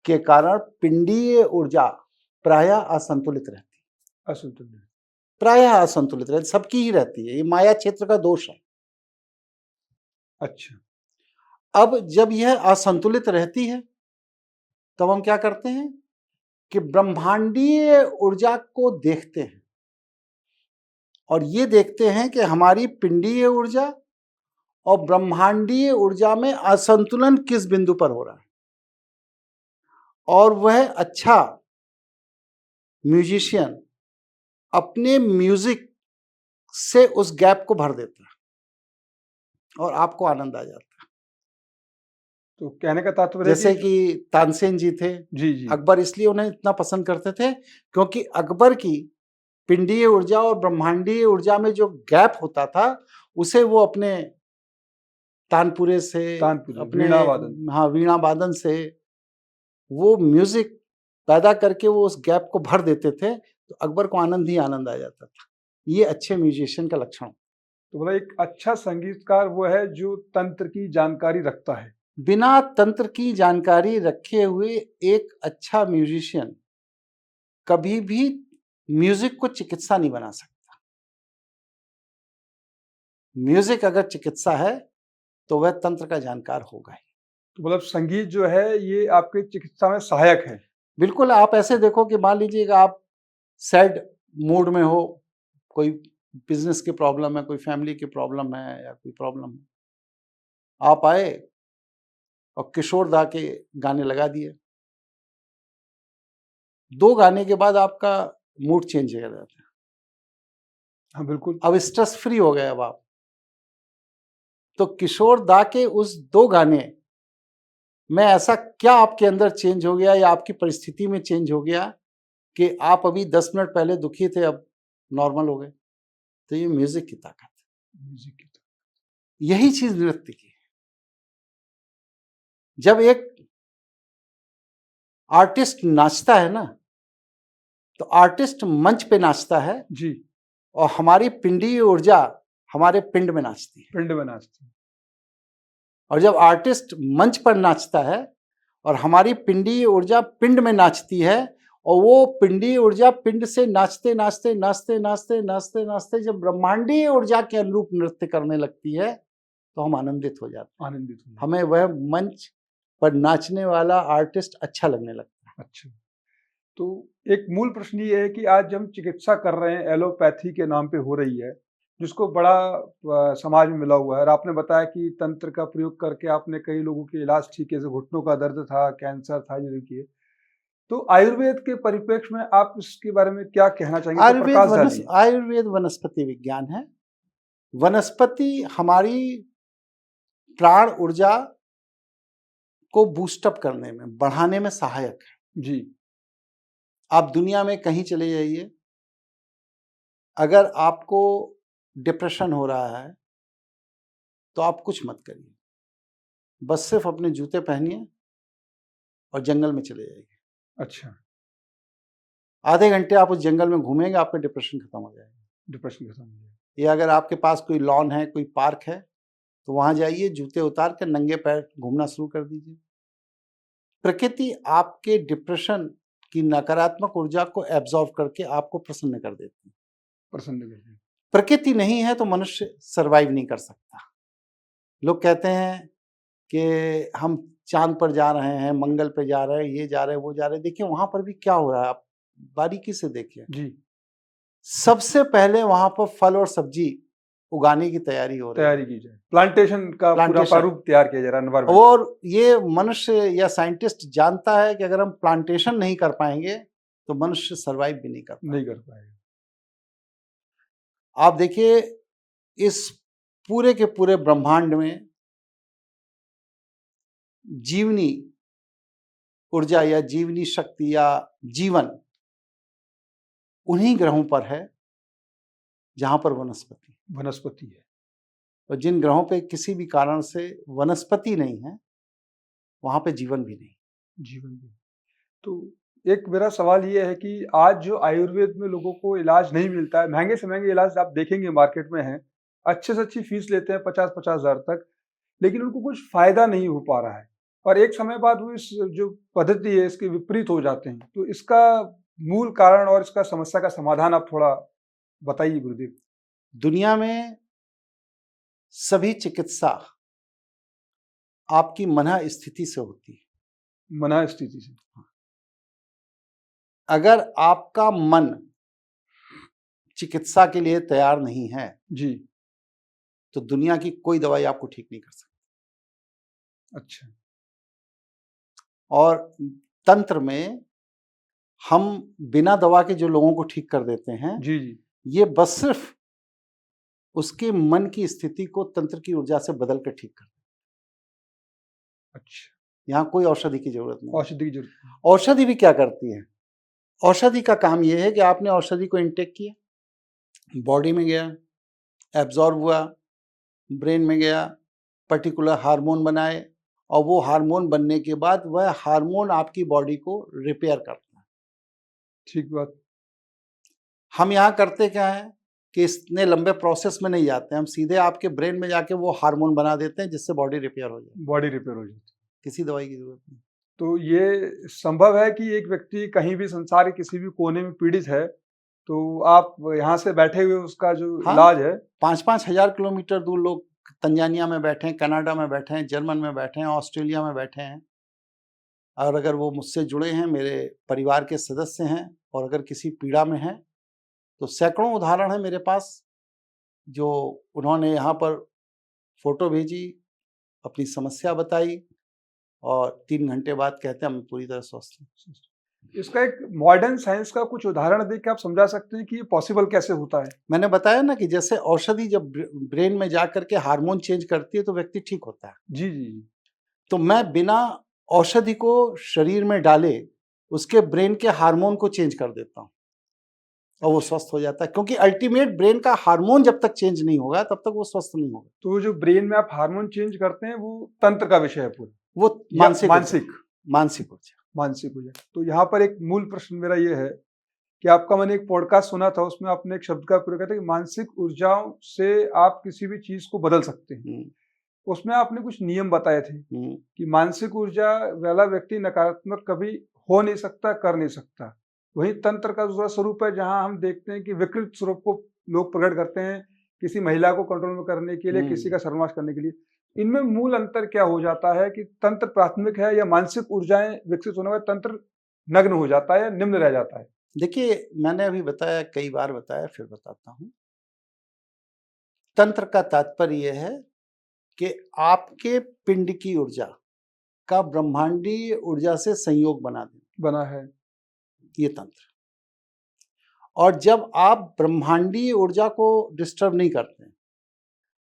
के कारण पिंडीय ऊर्जा प्रायः असंतुलित रहती है। प्रायः असंतुलित रहती, सबकी ही रहती है। ये माया क्षेत्र का दोष है। अच्छा, अब जब यह असंतुलित रहती है तब हम क्या करते हैं कि ब्रह्मांडीय ऊर्जा को देखते हैं और ये देखते हैं कि हमारी पिंडीय ऊर्जा और ब्रह्मांडीय ऊर्जा में असंतुलन किस बिंदु पर हो रहा है, और वह अच्छा म्यूजिशियन अपने म्यूजिक से उस गैप को भर देता है और आपको आनंद आ जाता है। तो कहने का तात्पर्य है जैसे कि तानसेन जी थे, जी, जी। अकबर इसलिए उन्हें इतना पसंद करते थे क्योंकि अकबर की पिंडीय ऊर्जा और ब्रह्मांडीय ऊर्जा में जो गैप होता था, उसे वो अपने तानपुरे से, तानपुरे, अपने वीणा वादन। हाँ, वीणा वादन से वो म्यूजिक पैदा करके वो उस गैप को भर देते थे, तो अकबर को आनंद ही आनंद आ जाता था। ये अच्छे म्यूजिशियन का लक्षण। तो मतलब एक अच्छा संगीतकार वो है जो तंत्र की जानकारी रखता है। बिना तंत्र की जानकारी रखे हुए एक अच्छा म्यूजिशियन कभी भी म्यूजिक को चिकित्सा नहीं बना सकता। म्यूजिक अगर चिकित्सा है तो वह तंत्र का जानकार होगा ही। तो मतलब संगीत जो है ये आपकी चिकित्सा में सहायक है। बिल्कुल, आप ऐसे देखो कि मान लीजिएगा आप सैड मूड में हो, कोई बिजनेस की प्रॉब्लम है, कोई फैमिली की प्रॉब्लम है या कोई प्रॉब्लम है, आप आए और किशोर दा के गाने लगा दिए, 2 गाने के बाद आपका मूड चेंज हो जाता है। हाँ, बिल्कुल। अब स्ट्रेस फ्री हो गए अब आप। तो किशोर दा के उस 2 गाने में ऐसा क्या आपके अंदर चेंज हो गया या आपकी परिस्थिति में चेंज हो गया कि आप अभी 10 मिनट पहले दुखी थे, अब नॉर्मल हो गए? तो ये म्यूजिक की ताकत है। म्यूजिक की तो। यही चीज नृत्य की है। जब एक आर्टिस्ट नाचता है ना, तो आर्टिस्ट मंच पे नाचता है जी। और हमारी पिंडीय ऊर्जा हमारे पिंड में नाचती है। पिंड में नाचते हैं। और जब आर्टिस्ट मंच पर नाचता है और हमारी पिंडीय ऊर्जा पिंड में नाचती है, और वो पिंडीय ऊर्जा पिंड से नाचते नाचते नाचते नाचते नाचते नाचते जब ब्रह्मांडीय ऊर्जा के अनुरूप नृत्य करने लगती है, तो हम आनंदित हो जाते हैं। आनंदित होना। हमें वह मंच पर नाचने वाला आर्टिस्ट अच्छा लगने लगता है। अच्छा। तो एक मूल प्रश्न ये है कि आज हम चिकित्सा कर रहे हैं, एलोपैथी के नाम पे हो रही है, जिसको बड़ा समाज में मिला हुआ है। और आपने बताया कि तंत्र का प्रयोग करके आपने कई लोगों के इलाज ठीक है, जैसे घुटनों का दर्द था, कैंसर था, ये किए। तो आयुर्वेद के परिप्रेक्ष्य में आप इसके बारे में क्या कहना चाहेंगे? तो प्रकाश डालिए। आयुर्वेद वनस्पति विज्ञान है। वनस्पति हमारी प्राण ऊर्जा को बूस्टअप करने में, बढ़ाने में सहायक है। जी। आप दुनिया में कहीं चले जाइए, अगर आपको डिप्रेशन हो रहा है तो आप कुछ मत करिए, बस सिर्फ अपने जूते पहनिए और जंगल में चले जाइए। अच्छा। आधे घंटे आप उस जंगल में घूमेंगे, आपका डिप्रेशन खत्म हो जाएगा। डिप्रेशन खत्म हो जाए। या अगर आपके पास कोई लॉन है, कोई पार्क है, तो वहां जाइए, जूते उतार कर नंगे पैर घूमना शुरू कर दीजिए। प्रकृति आपके डिप्रेशन की नकारात्मक ऊर्जा को एब्जॉर्ब करके आपको प्रसन्न कर देती है। प्रसन्न कर दिया। प्रकृति नहीं है तो मनुष्य सरवाइव नहीं कर सकता। लोग कहते हैं कि हम चांद पर जा रहे हैं, मंगल पे जा रहे हैं, ये जा रहे हैं, वो जा रहे हैं। देखिए वहां पर भी क्या हो रहा है, आप बारीकी से देखिए। जी। सबसे पहले वहां पर फल और सब्जी उगाने की तैयारी हो रही है। तैयारी की जाए, प्लांटेशन का पूरा प्लांटेशन। प्रारूप तैयार किया जा रहा है एनवायरमेंट। और ये मनुष्य या साइंटिस्ट जानता है कि अगर हम प्लांटेशन नहीं कर पाएंगे तो मनुष्य सरवाइव भी नहीं कर पाएगा। नहीं कर पाएगा। आप देखिए इस पूरे के पूरे ब्रह्मांड में जीवनी ऊर्जा या जीवनी शक्ति या जीवन उन्हीं ग्रहों पर है जहां पर वनस्पति है। और जिन ग्रहों पे किसी भी कारण से वनस्पति नहीं है, वहां पे जीवन भी नहीं। जीवन भी। तो एक मेरा सवाल ये है कि आज जो आयुर्वेद में लोगों को इलाज नहीं मिलता है, महंगे से महंगे इलाज आप देखेंगे मार्केट में हैं, अच्छे से अच्छी फीस लेते हैं 50-50 हज़ार तक, लेकिन उनको कुछ फायदा नहीं हो पा रहा है। और एक समय बाद वो इस जो पद्धति है इसके विपरीत हो जाते हैं। तो इसका मूल कारण और इसका समस्या का समाधान आप थोड़ा बताइए गुरुदेव। दुनिया में सभी चिकित्सा आपकी मन स्थिति से होती है। मना स्थिति से। अगर आपका मन चिकित्सा के लिए तैयार नहीं है जी। तो दुनिया की कोई दवाई आपको ठीक नहीं कर सकती। अच्छा। और तंत्र में हम बिना दवा के जो लोगों को ठीक कर देते हैं, जी, जी। ये बस सिर्फ उसके मन की स्थिति को तंत्र की ऊर्जा से बदल कर ठीक कर देते हैं। अच्छा, यहाँ कोई औषधि की जरूरत नहीं है। औषधि की ज़रूरत। औषधि भी क्या करती है? औषधि का काम ये है कि आपने औषधि को इनटेक किया, बॉडी में गया, एब्जॉर्ब हुआ, ब्रेन में गया, पर्टिकुलर हार्मोन बनाए, और वो हार्मोन बनने के बाद वह हार्मोन आपकी बॉडी को रिपेयर करता है। ठीक बात। हम यहाँ करते क्या है कि इतने लंबे प्रोसेस में नहीं जाते, हम सीधे आपके ब्रेन में जाके वो हार्मोन बना देते हैं जिससे बॉडी रिपेयर हो जाए। बॉडी रिपेयर हो जाती है। किसी दवाई की जरूरत नहीं। तो ये संभव है कि एक व्यक्ति कहीं भी संसार के किसी भी कोने में पीड़ित है, तो आप यहाँ से बैठे हुए उसका जो हाँ, इलाज है 5-5 हजार किलोमीटर दूर लोग तंजानिया में बैठे हैं, कनाडा में बैठे हैं, जर्मन में बैठे हैं, ऑस्ट्रेलिया में बैठे हैं, और अगर वो मुझसे जुड़े हैं, मेरे परिवार के सदस्य हैं, और अगर किसी पीड़ा में हैं, तो सैकड़ों उदाहरण हैं मेरे पास, जो उन्होंने यहाँ पर फोटो भेजी, अपनी समस्या बताई, और 3 घंटे बाद कहते हैं मैं पूरी तरह स्वस्थ हूँ। इसका एक मॉडर्न साइंस का कुछ उदाहरण देके आप समझा सकते हैं कि ये पॉसिबल कैसे होता है? मैंने बताया ना कि जैसे औषधि जब ब्रेन में जा करके हार्मोन चेंज करती है तो व्यक्ति ठीक होता है। जी, जी, जी। तो मैं बिना औषधि को शरीर में डाले उसके ब्रेन के हार्मोन को चेंज कर देता हूँ, और वो स्वस्थ हो जाता है, क्योंकि अल्टीमेट ब्रेन का हार्मोन जब तक चेंज नहीं होगा तब तक वो स्वस्थ नहीं होगा। तो जो ब्रेन में आप हार्मोन चेंज करते हैं वो तंत्र का विषय है पूरा, वो या मानसिक मानसिक मानसिक ऊर्जा। मानसिक ऊर्जा। तो यहाँ पर एक मूल प्रश्न मेरा ये है कि आपका मैंने एक पॉडकास्ट सुना था, उसमें आपने एक शब्द का प्रयोग किया था कि मानसिक ऊर्जाओं से आप किसी भी चीज को बदल सकते हैं। हम्म, उसमें आपने कुछ नियम बताए थे हम्म, कि मानसिक ऊर्जा वाला व्यक्ति नकारात्मक कभी हो नहीं सकता, कर नहीं सकता। वही तंत्र का दूसरा स्वरूप है जहां हम देखते हैं कि विकृत स्वरूप को लोग प्रकट करते हैं किसी महिला को कंट्रोल में करने के लिए, किसी का सर्वनाश करने के लिए। इनमें मूल अंतर क्या हो जाता है कि तंत्र प्राथमिक है या मानसिक ऊर्जाएं विकसित होने में तंत्र नग्न हो जाता है या निम्न रह जाता है? देखिए, मैंने अभी बताया, कई बार बताया, फिर बताता हूँ। तंत्र का तात्पर्य यह है कि आपके पिंड की ऊर्जा का ब्रह्मांडीय ऊर्जा से संयोग बना देना, बना है। ये तंत्र। और जब आप ब्रह्मांडीय ऊर्जा को डिस्टर्ब नहीं करते,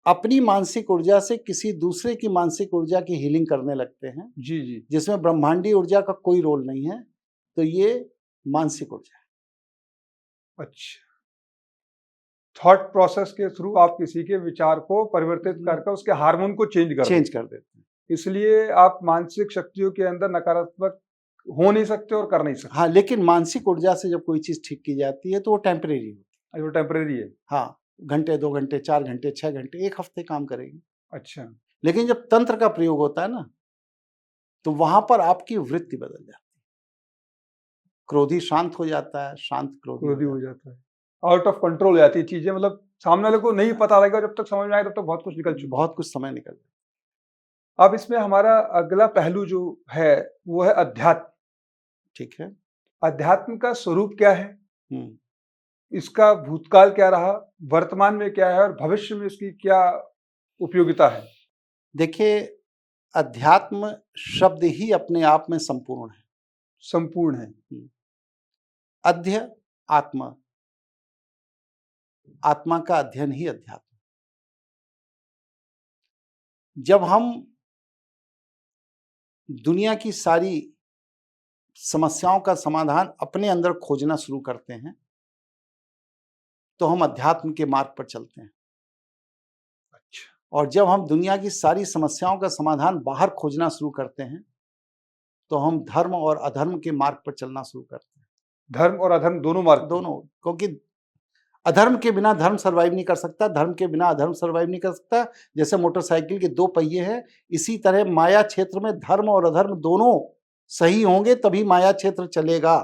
अपनी मानसिक ऊर्जा से किसी दूसरे की मानसिक ऊर्जा की हीलिंग करने लगते हैं, जी, जी। जिसमें ब्रह्मांडीय ऊर्जा का कोई रोल नहीं है, तो ये मानसिक ऊर्जा है। अच्छा। थॉट प्रोसेस के थ्रू आप किसी के विचार को परिवर्तित करके उसके हार्मोन को चेंज कर चेंज देते कर देते हैं। हैं। इसलिए आप मानसिक शक्तियों के अंदर नकारात्मक हो नहीं सकते और कर नहीं सकते। हाँ, लेकिन मानसिक ऊर्जा से जब कोई चीज ठीक की जाती है तो वो टेम्परेरी होती है। वो टेम्परेरी है। हाँ, घंटे, 2 घंटे, 4 घंटे, 6 घंटे, 1 हफ्ते काम करेगी। अच्छा। लेकिन जब तंत्र का प्रयोग होता है ना, तो वहां पर आपकी वृत्ति बदल जाती है। क्रोधी शांत हो जाता है, शांत क्रोधी क्रोधी हो हो जाता जाता है, आउट ऑफ कंट्रोल हो जाती है चीजें, मतलब सामने वाले को नहीं पता लगेगा, जब तक समझ में आए तब तक बहुत कुछ निकल है। चुका। बहुत कुछ समय निकल जाता अब इसमें हमारा अगला पहलू जो है वो है अध्यात्म। है। ठीक है। अध्यात्म का स्वरूप क्या है, हम्म, इसका भूतकाल क्या रहा, वर्तमान में क्या है और भविष्य में इसकी क्या उपयोगिता है? देखिए, अध्यात्म शब्द ही अपने आप में संपूर्ण है। संपूर्ण है। अध्य आत्मा, आत्मा का अध्ययन ही अध्यात्म। जब हम दुनिया की सारी समस्याओं का समाधान अपने अंदर खोजना शुरू करते हैं, तो हम अध्यात्म के मार्ग पर चलते हैं। अच्छा। और जब हम दुनिया की सारी समस्याओं का समाधान बाहर खोजना शुरू करते हैं, तो हम धर्म और अधर्म के मार्ग पर चलना शुरू करते हैं। धर्म और अधर्म दोनों मार्ग पर। दोनों, क्योंकि अधर्म के बिना धर्म सर्वाइव नहीं कर सकता, धर्म के बिना अधर्म सर्वाइव नहीं कर सकता। जैसे मोटरसाइकिल के 2 पहिए हैं, इसी तरह माया क्षेत्र में धर्म और अधर्म दोनों सही होंगे तभी माया क्षेत्र चलेगा।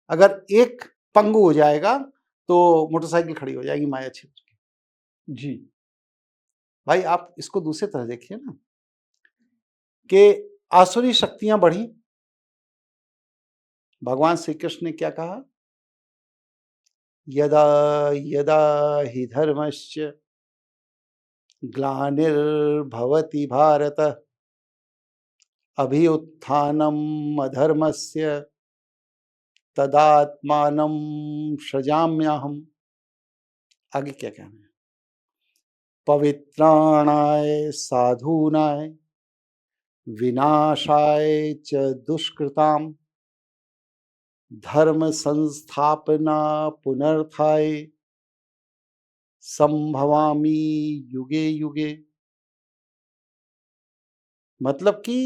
अगर एक पंगु हो जाएगा तो मोटरसाइकिल खड़ी हो जाएगी माया क्षेत्र की। जी। भाई, आप इसको दूसरी तरह देखिए ना, कि आसुरी शक्तियां बढ़ी, भगवान श्री कृष्ण ने क्या कहा? यदा यदा हि धर्मस्य ग्लानिर्भवति भारत अभ्युत्थानम् अधर्मस्य तदात्मानं सृजाम्यहम्। आगे क्या कहना है? पवित्राणाय साधूनाय विनाशाय च दुष्कृताम धर्म संस्थापना पुनर्थाय संभवामि युगे युगे। मतलब कि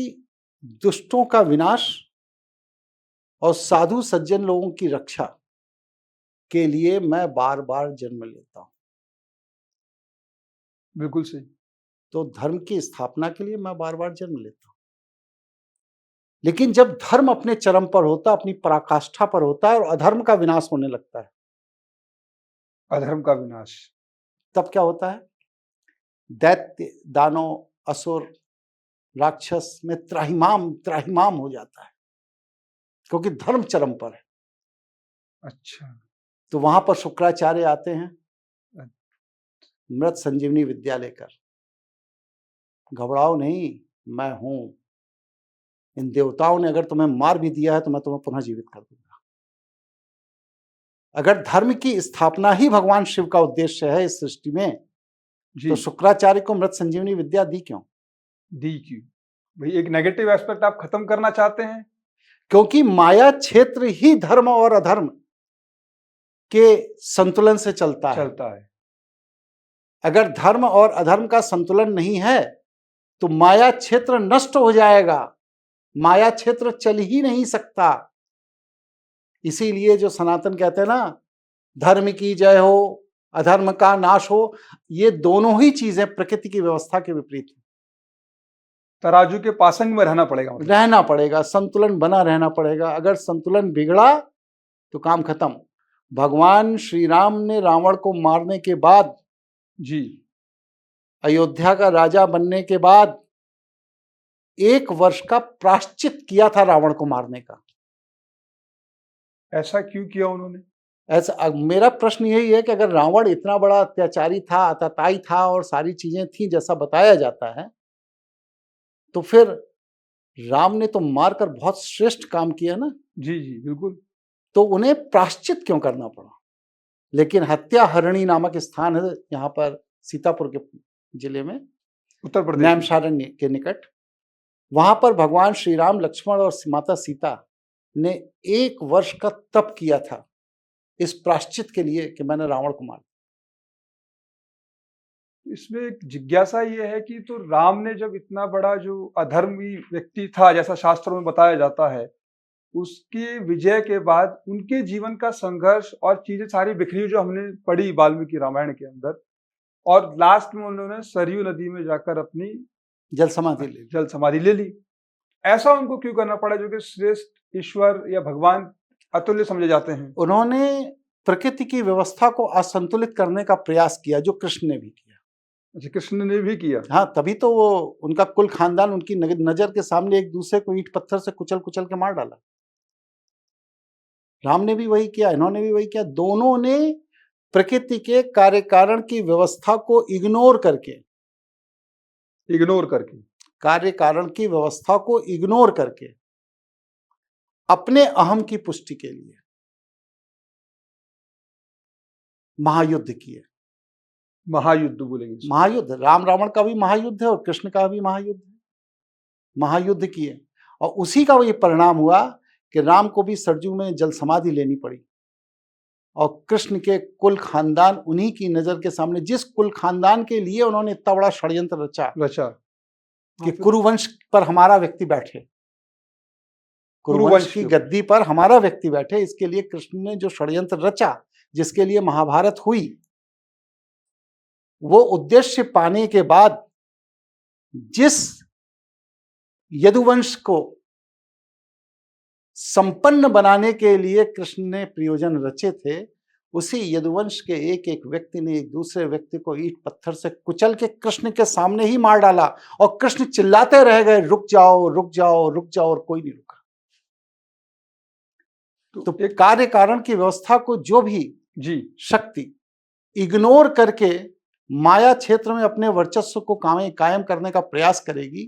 दुष्टों का विनाश और साधु सज्जन लोगों की रक्षा के लिए मैं बार बार जन्म लेता हूं। बिल्कुल सही। तो धर्म की स्थापना के लिए मैं बार बार जन्म लेता हूं। लेकिन जब धर्म अपने चरम पर होता, अपनी पराकाष्ठा पर होता है और अधर्म का विनाश होने लगता है, अधर्म का विनाश, तब क्या होता है? दैत्य, दानव, असुर, राक्षस में त्राहिमाम त्राहिमाम हो जाता है, क्योंकि धर्म चरम पर है। अच्छा, तो वहां पर शुक्राचार्य आते हैं मृत संजीवनी विद्या लेकर। घबराओ नहीं, मैं हूं। इन देवताओं ने अगर तुम्हें मार भी दिया है तो मैं तुम्हें पुनः जीवित कर दूंगा। अगर धर्म की स्थापना ही भगवान शिव का उद्देश्य है इस सृष्टि में, जी, तो शुक्राचार्य को मृत संजीवनी विद्या दी क्यों? दी क्यों? भाई एक नेगेटिव एस्पेक्ट आप खत्म करना चाहते हैं? क्योंकि माया क्षेत्र ही धर्म और अधर्म के संतुलन से चलता है। अगर धर्म और अधर्म का संतुलन नहीं है तो माया क्षेत्र नष्ट हो जाएगा, माया क्षेत्र चल ही नहीं सकता। इसीलिए जो सनातन कहते हैं ना, धर्म की जय हो, अधर्म का नाश हो, ये दोनों ही चीजें प्रकृति की व्यवस्था के विपरीत हैं। तराजू के पासंग में रहना पड़ेगा, मतलब रहना पड़ेगा, संतुलन बना रहना पड़ेगा। अगर संतुलन बिगड़ा तो काम खत्म। भगवान श्री राम ने रावण को मारने के बाद, जी, अयोध्या का राजा बनने के बाद 1 वर्ष का प्रायश्चित किया था रावण को मारने का। ऐसा क्यों किया उन्होंने? ऐसा मेरा प्रश्न यही है कि अगर रावण इतना बड़ा अत्याचारी था, आतताई था और सारी चीजें थी जैसा बताया जाता है, तो फिर राम ने तो मारकर बहुत श्रेष्ठ काम किया ना। जी, जी, बिल्कुल। तो उन्हें प्रायश्चित क्यों करना पड़ा? लेकिन हत्याहरणी नामक स्थान है यहाँ पर सीतापुर के जिले में, उत्तर प्रदेश, नैमिषारण्य के निकट। वहां पर भगवान श्री राम, लक्ष्मण और माता सीता ने 1 वर्ष का तप किया था इस प्रायश्चित के लिए कि मैंने रावण को मारा। इसमें एक जिज्ञासा ये है कि तो राम ने जब इतना बड़ा जो अधर्मी व्यक्ति था, जैसा शास्त्रों में बताया जाता है, उसके विजय के बाद उनके जीवन का संघर्ष और चीजें सारी बिखरी जो हमने पढ़ी वाल्मीकि रामायण के अंदर, और लास्ट में उन्होंने सरयू नदी में जाकर अपनी जल समाधि ले ली। ऐसा उनको क्यों करना पड़ा, जो कि श्रेष्ठ ईश्वर या भगवान अतुल्य समझे जाते हैं? उन्होंने प्रकृति की व्यवस्था को असंतुलित करने का प्रयास किया, जो कृष्ण ने भी किया। अच्छा, कृष्ण ने भी किया? हाँ, तभी तो वो उनका कुल खानदान उनकी नजर के सामने एक दूसरे को ईंट पत्थर से कुचल कुचल के मार डाला। राम ने भी वही किया, इन्होंने भी वही किया। दोनों ने प्रकृति के कार्य कारण की व्यवस्था को इग्नोर करके, कार्य कारण की व्यवस्था को इग्नोर करके अपने अहम की पुष्टि के लिए महायुद्ध किए। महायुद्ध बोलेंगे? महायुद्ध, राम रावण का भी महायुद्ध है और कृष्ण का भी महायुद्ध है। महायुद्ध किए और उसी का वही परिणाम हुआ कि राम को भी सरजू में जल समाधि लेनी पड़ी और कृष्ण के कुल खानदान उन्हीं की नजर के सामने, जिस कुल खानदान के लिए उन्होंने इतना बड़ा षड्यंत्र रचा कि कुरुवंश पर हमारा व्यक्ति बैठे, कुरुवंश की गद्दी पर हमारा व्यक्ति बैठे, इसके लिए कृष्ण ने जो षड्यंत्र रचा, जिसके लिए महाभारत हुई, वो उद्देश्य पाने के बाद जिस यदुवंश को संपन्न बनाने के लिए कृष्ण ने प्रयोजन रचे थे, उसी यदुवंश के एक एक व्यक्ति ने एक दूसरे व्यक्ति को ईंट पत्थर से कुचल के कृष्ण के सामने ही मार डाला और कृष्ण चिल्लाते रह गए, रुक जाओ रुक जाओ रुक जाओ, और कोई नहीं रुका। तो एक कार्य कारण की व्यवस्था को जो भी शक्ति इग्नोर करके माया क्षेत्र में अपने वर्चस्व को कायम करने का प्रयास करेगी,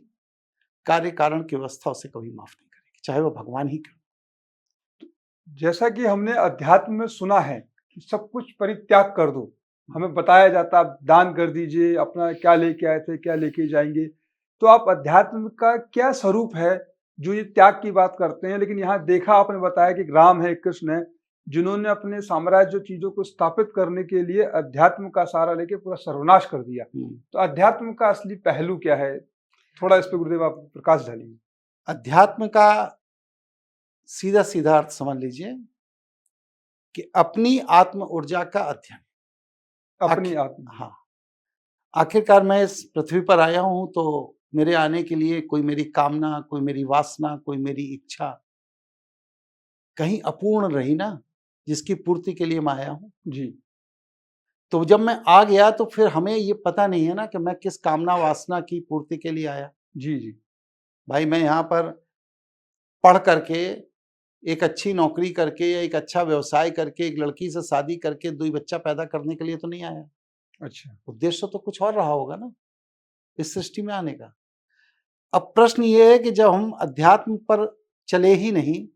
कार्य कारण की व्यवस्था उसे कभी माफ नहीं करेगी, चाहे वो भगवान ही क्यों। जैसा कि हमने अध्यात्म में सुना है कि सब कुछ परित्याग कर दो, हमें बताया जाता आप दान कर दीजिए, अपना क्या लेके आए थे, क्या लेके जाएंगे। तो आप अध्यात्म का क्या स्वरूप है जो ये त्याग की बात करते हैं? लेकिन यहाँ देखा आपने बताया कि राम है, कृष्ण है, जिन्होंने अपने साम्राज्य चीजों को स्थापित करने के लिए अध्यात्म का सहारा लेके पूरा सर्वनाश कर दिया। तो अध्यात्म का असली पहलू क्या है? थोड़ा इस पे गुरुदेव आप प्रकाश डालिए। अध्यात्म का सीधा सीधा अर्थ समझ लीजिए कि अपनी आत्म ऊर्जा का अध्ययन। अपनी आत्मा। हाँ, आखिरकार मैं इस पृथ्वी पर आया हूं तो मेरे आने के लिए कोई मेरी कामना, कोई मेरी वासना, कोई मेरी इच्छा कहीं अपूर्ण रही ना, जिसकी पूर्ति के लिए मैं आया हूं। जी तो जब मैं आ गया तो फिर हमें ये पता नहीं है ना कि मैं किस कामना वासना की पूर्ति के लिए आया। जी जी भाई मैं यहाँ पर पढ़ करके, एक अच्छी नौकरी करके या एक अच्छा व्यवसाय करके, एक लड़की से शादी करके 2 बच्चा पैदा करने के लिए तो नहीं आया। अच्छा उद्देश्य तो कुछ और रहा होगा ना इस सृष्टि में आने का। अब प्रश्न ये है कि जब हम अध्यात्म पर चले ही नहीं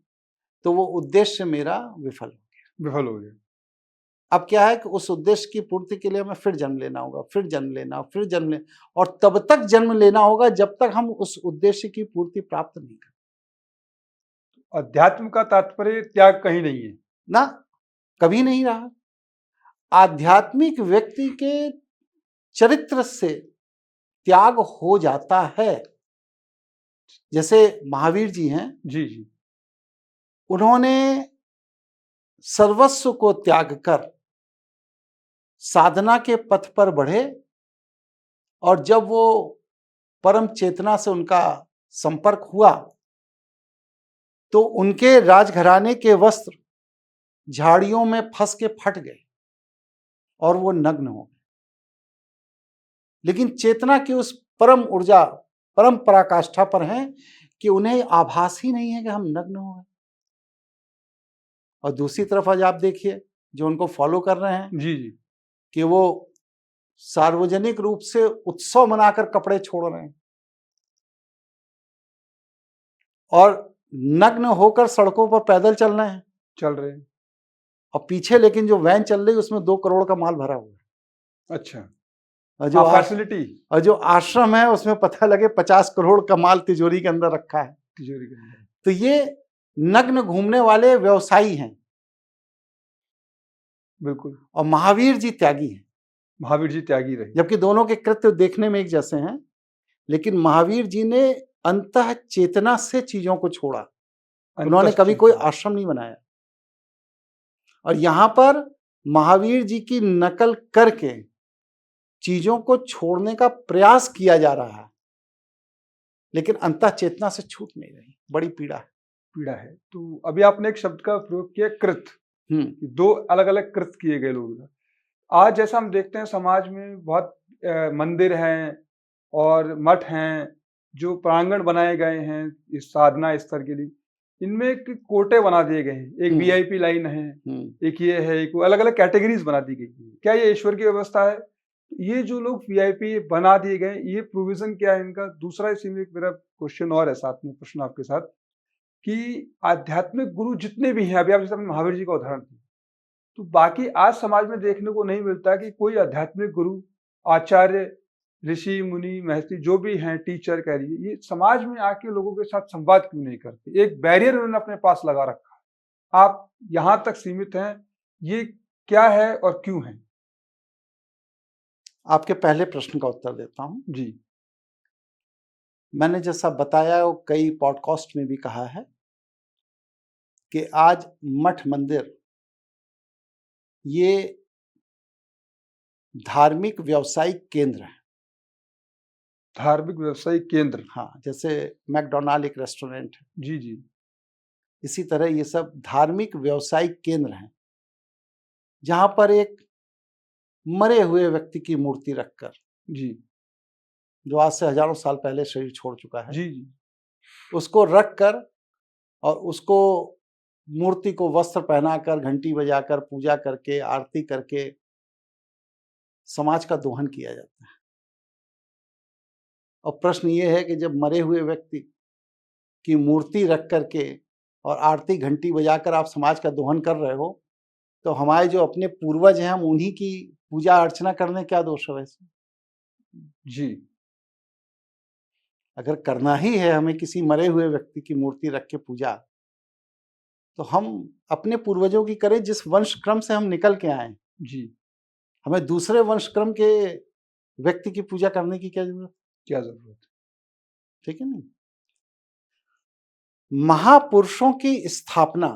तो वो उद्देश्य मेरा विफल हो गया। विफल हो गया। अब क्या है कि उस उद्देश्य की पूर्ति के लिए हमें फिर जन्म लेना होगा, फिर जन्म लेना, फिर जन्म लेना, और तब तक जन्म लेना होगा जब तक हम उस उद्देश्य की पूर्ति प्राप्त नहीं करें। अध्यात्म का तात्पर्य त्याग कहीं नहीं है ना, कभी नहीं रहा। आध्यात्मिक व्यक्ति के चरित्र से त्याग हो जाता है। जैसे महावीर जी हैं, जी जी उन्होंने सर्वस्व को त्याग कर साधना के पथ पर बढ़े, और जब वो परम चेतना से उनका संपर्क हुआ तो उनके राजघराने के वस्त्र झाड़ियों में फंस के फट गए और वो नग्न हो गए। लेकिन चेतना की उस परम ऊर्जा, परम पराकाष्ठा पर हैं कि उन्हें आभास ही नहीं है कि हम नग्न हो गए। और दूसरी तरफ आज आप देखिए जो उनको फॉलो कर रहे हैं जी जी कि वो सार्वजनिक रूप से उत्सव मनाकर कपड़े छोड़ रहे हैं और नग्न होकर सड़कों पर पैदल चल रहे हैं, चल रहे हैं। और पीछे लेकिन जो वैन चल रही है उसमें 2 करोड़ का माल भरा हुआ है। अच्छा और जो फैसिलिटी और जो आश्रम है उसमें पता लगे 50 करोड़ का माल तिजोरी के अंदर रखा है। तिजोरी के अंदर। तो ये नग्न घूमने वाले व्यवसायी हैं। बिल्कुल। और महावीर जी त्यागी हैं। महावीर जी त्यागी रहे। जबकि दोनों के कृत्य देखने में एक जैसे हैं, लेकिन महावीर जी ने अंतः चेतना से चीजों को छोड़ा। उन्होंने कभी कोई आश्रम नहीं बनाया। और यहां पर महावीर जी की नकल करके चीजों को छोड़ने का प्रयास किया जा रहा है, लेकिन अंतः चेतना से छूट नहीं रही। बड़ी पीड़ा है। पीड़ा है। तो अभी आपने एक शब्द का प्रयोग किया, कृत। 2 अलग अलग कृत किए गए लोग। आज जैसा हम देखते हैं समाज में बहुत मंदिर हैं और मठ हैं जो प्रांगण बनाए गए हैं इस साधना स्तर के लिए। इनमें एक कोटे बना दिए गए हैं, एक वीआईपी लाइन है, एक ये है, एक अलग अलग कैटेगरीज बना दी गई। क्या ये ईश्वर की व्यवस्था है? ये जो लोग वीआईपी बना दिए गए, ये प्रोविजन क्या है इनका? दूसरा इसी में एक मेरा क्वेश्चन और है साथ में, प्रश्न आपके साथ, कि आध्यात्मिक गुरु जितने भी हैं, अभी आप जैसे अपने महावीर जी का उदाहरण दिया, तो बाकी आज समाज में देखने को नहीं मिलता कि कोई आध्यात्मिक गुरु, आचार्य, ऋषि, मुनि, महर्षि जो भी हैं, टीचर कह रही, ये समाज में आके लोगों के साथ संवाद क्यों नहीं करते? एक बैरियर उन्होंने अपने पास लगा रखा है। आप यहां तक सीमित हैं, ये क्या है और क्यों है? आपके पहले प्रश्न का उत्तर देता हूं। जी मैंने जैसा बताया वो कई पॉडकास्ट में भी कहा है कि आज मठ मंदिर ये धार्मिक व्यावसायिक केंद्र है। धार्मिक व्यवसायिक केंद्र। हाँ, जैसे मैकडोनाल्ड एक रेस्टोरेंट है, जी जी इसी तरह ये सब धार्मिक व्यावसायिक केंद्र हैं, जहां पर एक मरे हुए व्यक्ति की मूर्ति रखकर, जी जो आज से हजारों साल पहले शरीर छोड़ चुका है, जी जी उसको रखकर और उसको मूर्ति को वस्त्र पहनाकर, घंटी बजाकर, पूजा करके, आरती करके समाज का दोहन किया जाता है। और प्रश्न ये है कि जब मरे हुए व्यक्ति की मूर्ति रख करके और आरती घंटी बजाकर आप समाज का दोहन कर रहे हो, तो हमारे जो अपने पूर्वज हैं हम उन्हीं की पूजा अर्चना करने क्या दोष है वैसे? जी। अगर करना ही है हमें किसी मरे हुए व्यक्ति की मूर्ति रख के पूजा, तो हम अपने पूर्वजों की करें जिस वंश क्रम से हम निकल के आए। जी। हमें दूसरे वंश क्रम के व्यक्ति की पूजा करने की क्या जरूरत? क्या जरूरत? ठीक है नहीं। महापुरुषों की स्थापना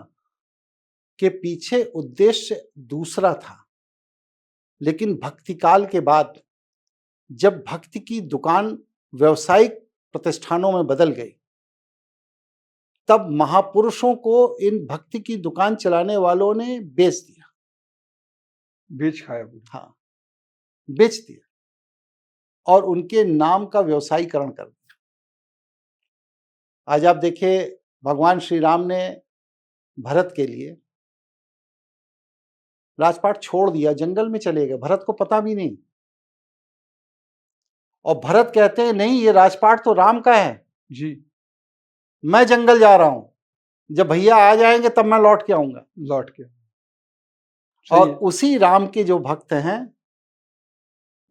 के पीछे उद्देश्य दूसरा था, लेकिन भक्ति काल के बाद जब भक्ति की दुकान व्यवसायिक प्रतिष्ठानों में बदल गई, तब महापुरुषों को इन भक्ति की दुकान चलाने वालों ने बेच दिया। बेच खाया वो। हाँ, बेच दिया और उनके नाम का व्यवसायीकरण कर दिया। आज आप देखिए, भगवान श्री राम ने भरत के लिए राजपाट छोड़ दिया, जंगल में चले गए, भरत को पता भी नहीं। और भरत कहते हैं नहीं, ये राजपाट तो राम का है जी। मैं जंगल जा रहा हूं, जब भैया आ जाएंगे तब मैं लौट के आऊंगा। लौट के। और उसी राम के जो भक्त हैं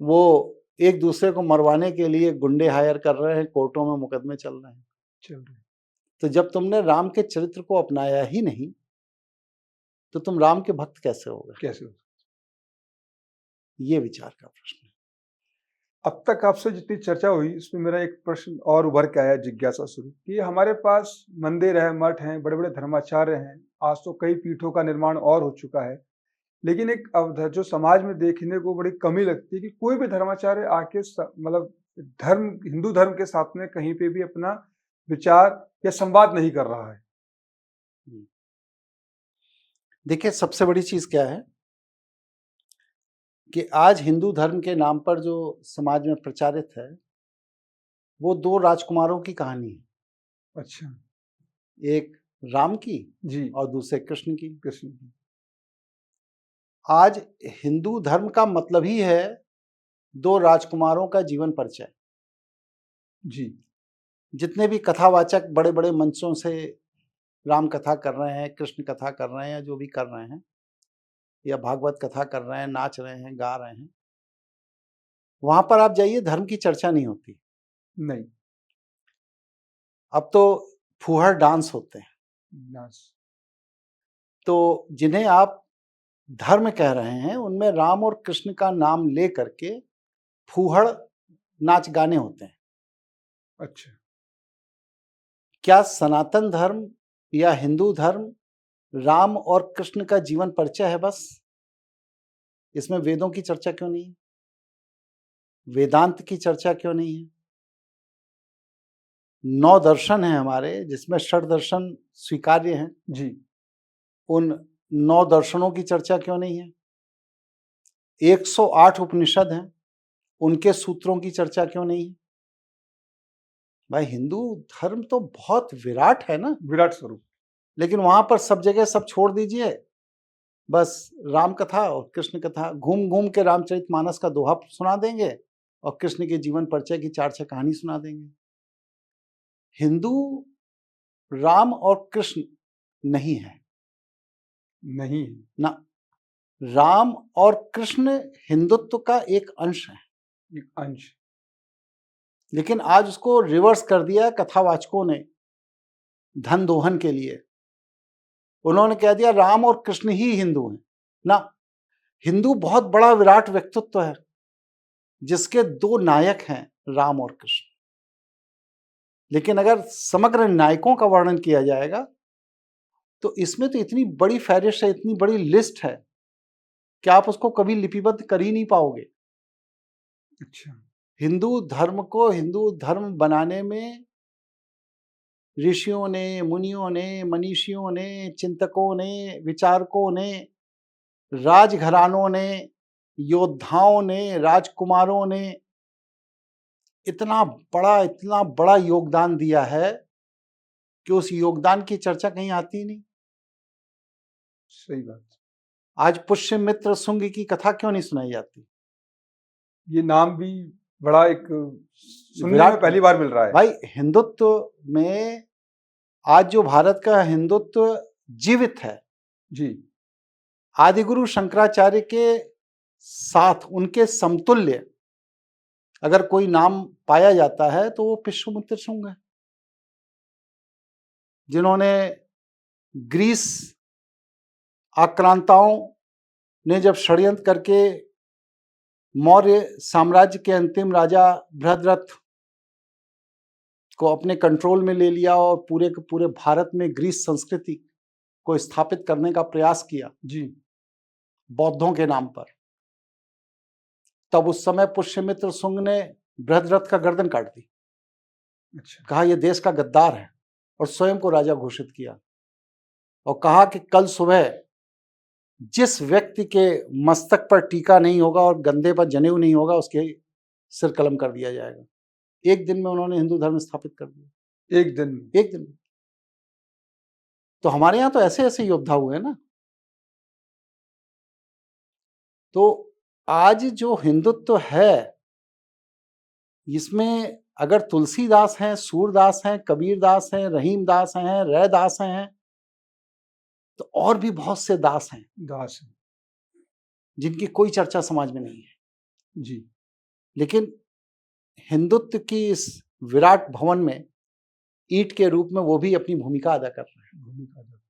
वो एक दूसरे को मरवाने के लिए गुंडे हायर कर रहे हैं, कोर्टों में मुकदमे चल रहे हैं। तो जब तुमने राम के चरित्र को अपनाया ही नहीं, तो तुम राम के भक्त कैसे होगे? कैसे? ये विचार का प्रश्न है। अब तक आपसे जितनी चर्चा हुई इसमें मेरा एक प्रश्न और उभर के आया, जिज्ञासा शुरू कि हमारे पास मंदिर है, मठ हैं, बड़े बड़े धर्माचार्य हैं, आज तो कई पीठों का निर्माण और हो चुका है, लेकिन एक जो समाज में देखने को बड़ी कमी लगती है कि कोई भी धर्माचार्य आके मतलब धर्म, हिंदू धर्म के साथ में कहीं पे भी अपना विचार या संवाद नहीं कर रहा है। देखिए, सबसे बड़ी चीज क्या है कि आज हिंदू धर्म के नाम पर जो समाज में प्रचारित है वो दो राजकुमारों की कहानी है। अच्छा। एक राम की जी। और दूसरे कृष्ण की। कृष्ण की। आज हिंदू धर्म का मतलब ही है दो राजकुमारों का जीवन परिचय। जी। जितने भी कथावाचक बड़े बड़े मंचों से राम कथा कर रहे हैं, कृष्ण कथा कर रहे हैं, या जो भी कर रहे हैं, या भागवत कथा कर रहे हैं, नाच रहे हैं, गा रहे हैं, वहां पर आप जाइए, धर्म की चर्चा नहीं होती। नहीं। अब तो फूहड़ डांस होते हैं। नाच। तो जिन्हें आप धर्म कह रहे हैं उनमें राम और कृष्ण का नाम ले करके फूहड़ नाच गाने होते हैं। अच्छा। क्या सनातन धर्म या हिंदू धर्म राम और कृष्ण का जीवन परिचय है बस? इसमें वेदों की चर्चा क्यों नहीं है? वेदांत की चर्चा क्यों नहीं है? 9 दर्शन हैं हमारे जिसमें षड दर्शन स्वीकार्य हैं। जी। उन 9 दर्शनों की चर्चा क्यों नहीं है? 108 उपनिषद हैं, उनके सूत्रों की चर्चा क्यों नहीं है? भाई, हिंदू धर्म तो बहुत विराट है ना, विराट स्वरूप। लेकिन वहां पर सब जगह सब छोड़ दीजिए, बस राम कथा और कृष्ण कथा, घूम घूम के रामचरितमानस का दोहा सुना देंगे और कृष्ण के जीवन परिचय की 4-6 कहानी सुना देंगे। हिंदू राम और कृष्ण नहीं है। नहीं ना, राम और कृष्ण हिंदुत्व का एक अंश है, एक अंश। लेकिन आज उसको रिवर्स कर दिया कथावाचकों ने धन दोहन के लिए। उन्होंने कह दिया राम और कृष्ण ही हिंदू हैं। ना, हिंदू बहुत बड़ा विराट व्यक्तित्व है जिसके 2 नायक हैं, राम और कृष्ण। लेकिन अगर समग्र नायकों का वर्णन किया जाएगा तो इसमें तो इतनी बड़ी फहरिस्त है, इतनी बड़ी लिस्ट है कि आप उसको कभी लिपिबद्ध कर ही नहीं पाओगे। अच्छा। हिंदू धर्म को हिंदू धर्म बनाने में ऋषियों ने, मुनियों ने, मनीषियों ने, चिंतकों ने, विचारकों ने, राजघरानों ने, योद्धाओं ने, राजकुमारों ने इतना बड़ा योगदान दिया है कि उस योगदान की चर्चा कहीं आती ही नहीं। सही बात। आज पुष्यमित्र शुंग की कथा क्यों नहीं सुनाई जाती? ये नाम भी बड़ा एक सुनने में पहली बार मिल रहा है। भाई, हिंदुत्व में आज जो भारत का हिंदुत्व जीवित है, जी, आदिगुरु शंकराचार्य के साथ उनके समतुल्य अगर कोई नाम पाया जाता है तो वो पुष्यमित्र शुंग है, जिन्होंने ग्रीस आक्रांताओं ने जब षड्यंत्र करके मौर्य साम्राज्य के अंतिम राजा बृहद्रथ को अपने कंट्रोल में ले लिया और पूरे के पूरे भारत में ग्रीस संस्कृति को स्थापित करने का प्रयास किया जी, बौद्धों के नाम पर, तब उस समय पुष्यमित्र शुंग ने बृहद्रथ का गर्दन काट दी। अच्छा, कहा यह देश का गद्दार है और स्वयं को राजा घोषित किया और कहा कि कल सुबह जिस व्यक्ति के मस्तक पर टीका नहीं होगा और गंदे पर जनेऊ नहीं होगा उसके सिर कलम कर दिया जाएगा। एक दिन में उन्होंने हिंदू धर्म स्थापित कर दिया, एक दिन में। एक दिन में। तो हमारे यहाँ तो ऐसे ऐसे योद्धा हुए ना। तो आज जो हिंदुत्व है इसमें अगर तुलसीदास हैं, सूरदास हैं, कबीरदास हैं, रहीमदास हैं, रैदास हैं, तो और भी बहुत से दास हैं दास है। जिनकी कोई चर्चा समाज में नहीं है। जी, लेकिन हिंदुत्व की इस विराट भवन में ईंट के रूप में वो भी अपनी भूमिका अदा कर रहे हैं। भूमिका अदा।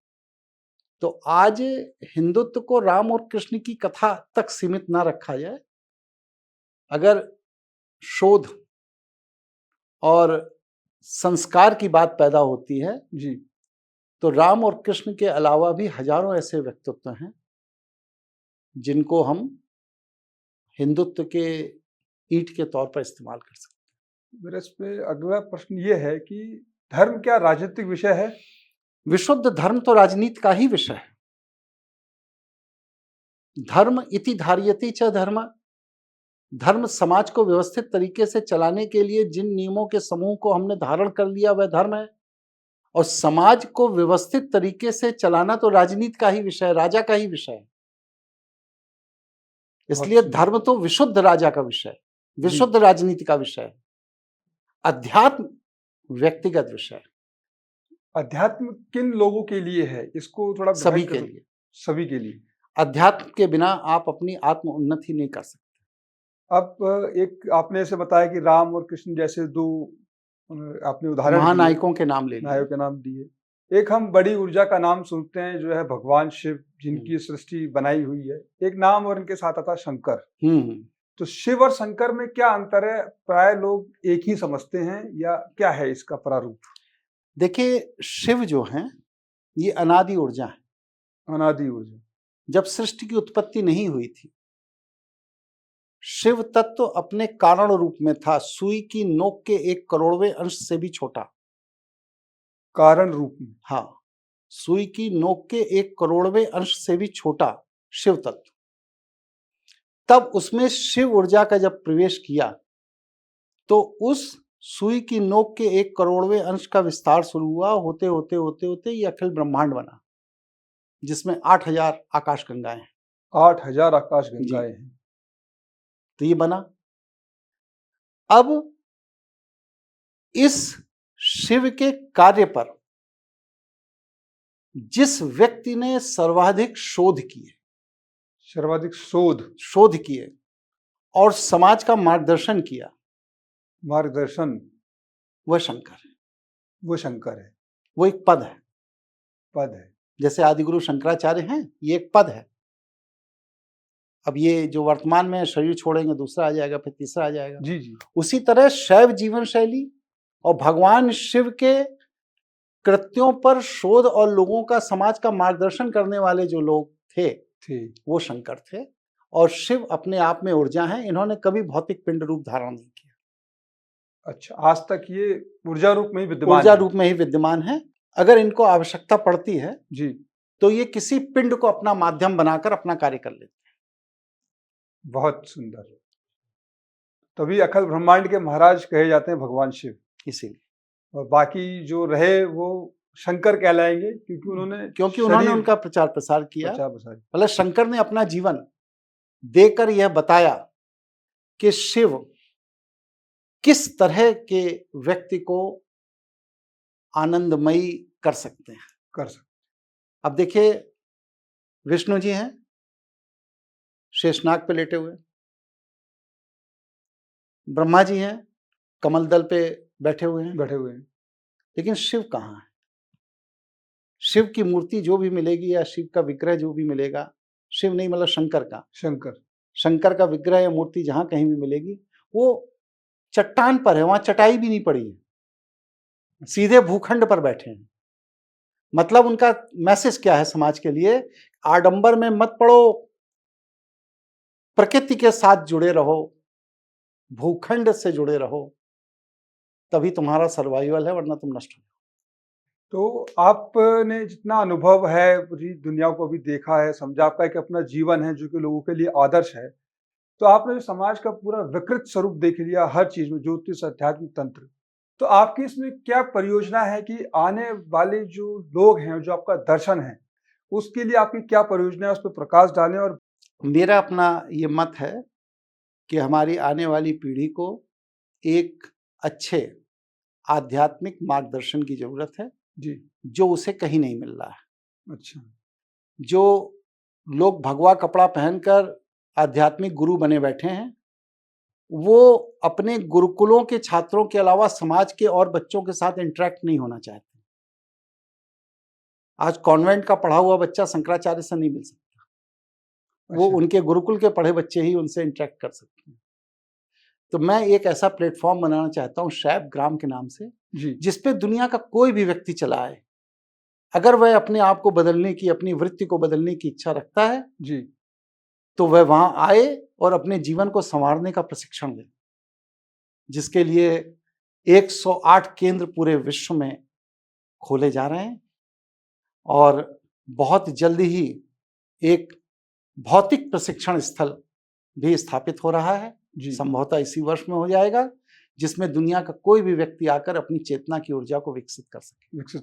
तो आज हिंदुत्व को राम और कृष्ण की कथा तक सीमित ना रखा जाए। अगर शोध और संस्कार की बात पैदा होती है जी, तो राम और कृष्ण के अलावा भी हजारों ऐसे व्यक्तित्व हैं जिनको हम हिंदुत्व के ईंट के तौर पर इस्तेमाल कर सकते हैं। मेरा इस पे अगला प्रश्न ये है कि धर्म क्या राजनीतिक विषय है? विशुद्ध धर्म तो राजनीति का ही विषय है। धर्म इति धार्यति च धर्म, धर्म समाज को व्यवस्थित तरीके से चलाने के लिए जिन नियमों के समूह को हमने धारण कर लिया वह धर्म है। और समाज को व्यवस्थित तरीके से चलाना तो राजनीति का ही विषय है, राजा का ही विषय है। इसलिए धर्म तो विशुद्ध राजा का विषय है, विशुद्ध राजनीति का विषय है। अध्यात्म व्यक्तिगत विषय है। अध्यात्म किन लोगों के लिए है? इसको थोड़ा सभी डिफाइन के कर- लिए। सभी के लिए। अध्यात्म के बिना आप अपनी आत्म उन्नति नहीं कर सकते। अब एक आपने ऐसे बताया कि राम और कृष्ण जैसे दो आपने उदाहरण दिए, महानायकों के नाम ले लिए। नायकों के नाम दिए। एक हम बड़ी ऊर्जा का नाम सुनते हैं जो है भगवान शिव, जिनकी सृष्टि बनाई हुई है। एक नाम और इनके साथ आता शंकर। तो शिव और शंकर में क्या अंतर है? प्राय लोग एक ही समझते हैं या क्या है इसका प्रारूप? देखिए, शिव जो हैं ये अनादि ऊर्जा है। अनादि ऊर्जा। जब सृष्टि की उत्पत्ति नहीं हुई थी, शिव तत्व अपने कारण रूप में था, सुई की नोक के 1 करोड़वें अंश से भी छोटा। कारण रूप में? हाँ, सुई की नोक के 1 करोड़वें अंश से भी छोटा शिव तत्व। तब उसमें शिव ऊर्जा का जब प्रवेश किया तो उस सुई की नोक के 1 करोड़वें अंश का विस्तार शुरू हुआ। होते होते होते होते ये अखिल ब्रह्मांड बना, जिसमें 8000 आकाश गंगाएं हैं। 8000 आकाश गंगाएं हैं। तो ये बना। अब इस शिव के कार्य पर जिस व्यक्ति ने सर्वाधिक शोध किए, सर्वाधिक शोध किए और समाज का मार्गदर्शन किया, मार्गदर्शन, वह शंकर है। वो शंकर है। वो एक पद है। पद है। जैसे आदिगुरु शंकराचार्य हैं, ये एक पद है। अब ये जो वर्तमान में शरीर छोड़ेंगे, दूसरा आ जाएगा, फिर तीसरा आ जाएगा। जी जी। उसी तरह शैव जीवन शैली और भगवान शिव के कृत्यों पर शोध और लोगों का, समाज का मार्गदर्शन करने वाले जो लोग थे वो शंकर थे। और शिव अपने आप में ऊर्जा है। इन्होंने कभी भौतिक पिंड रूप धारण नहीं किया। अच्छा, आज तक ये ऊर्जा रूप में ही विद्यमान ऊर्जा रूप में ही विद्यमान है। अगर इनको आवश्यकता पड़ती है जी, तो ये किसी पिंड को अपना माध्यम बनाकर अपना कार्य कर लेते हैं। बहुत सुंदर। तभी अखिल ब्रह्मांड के महाराज कहे जाते हैं भगवान शिव। इसीलिए, और बाकी जो रहे वो शंकर कहलाएंगे क्योंकि उन्होंने उनका प्रचार प्रसार किया। प्रसार। मतलब शंकर ने अपना जीवन देकर यह बताया कि शिव किस तरह के व्यक्ति को आनंदमयी कर सकते हैं। कर सकते। अब देखिए, विष्णु जी हैं, शेषनाग पे लेटे हुए, ब्रह्मा जी हैं, कमल दल पे बैठे हुए हैं, बैठे हुए हैं। लेकिन शिव कहाँ है? शिव की मूर्ति जो भी मिलेगी या शिव का विग्रह जो भी मिलेगा, शिव नहीं मतलब शंकर का, शंकर का विग्रह या मूर्ति जहाँ कहीं भी मिलेगी, वो चट्टान पर है, वहाँ चटाई भी नहीं पड़ी है, सीधे भूखंड पर बैठे हैं। मतलब उनका मैसेज क्या है समाज के लिए? आडंबर में मत पड़ो, प्रकृति के साथ जुड़े रहो, भूखंड से जुड़े रहो, तभी तुम्हारा सर्वाइवल है, वरना तुम नष्ट हो। तो आपने जितना अनुभव है, पूरी दुनिया को भी देखा है, समझा, आपका एक अपना जीवन है जो कि लोगों के लिए आदर्श है। तो आपने जो समाज का पूरा विकृत स्वरूप देख लिया हर चीज में, ज्योतिष, अध्यात्म, तंत्र। तो आपकी इसमें क्या परियोजना है कि आने वाले जो लोग हैं, जो आपका दर्शन है, उसके लिए आपकी क्या परियोजना है, उस पर प्रकाश डालें? और मेरा अपना ये मत है कि हमारी आने वाली पीढ़ी को एक अच्छे आध्यात्मिक मार्गदर्शन की जरूरत है जी। जो उसे कहीं नहीं मिल रहा है। अच्छा। जो लोग भगवा कपड़ा पहनकर आध्यात्मिक गुरु बने बैठे हैं, वो अपने गुरुकुलों के छात्रों के अलावा समाज के और बच्चों के साथ इंटरेक्ट नहीं होना चाहते। आज कॉन्वेंट का पढ़ा हुआ बच्चा शंकराचार्य से नहीं मिल सकता। वो अच्छा। उनके गुरुकुल के पढ़े बच्चे ही उनसे इंटरेक्ट कर सकते हैं। तो मैं एक ऐसा प्लेटफॉर्म बनाना चाहता हूँ शैव ग्राम के नाम से, जी। जिसपे दुनिया का कोई भी व्यक्ति चला आए, अगर वह अपने आप को बदलने की, अपनी वृत्ति को बदलने की इच्छा रखता है, जी। तो वह वहां आए और अपने जीवन को संवारने का प्रशिक्षण ले, जिसके लिए 108 केंद्र पूरे विश्व में खोले जा रहे हैं और बहुत जल्दी ही एक भौतिक प्रशिक्षण स्थल भी स्थापित हो रहा है। जी। संभवतः इसी वर्ष में हो जाएगा, जिसमें दुनिया का कोई भी व्यक्ति आकर अपनी चेतना की ऊर्जा को विकसित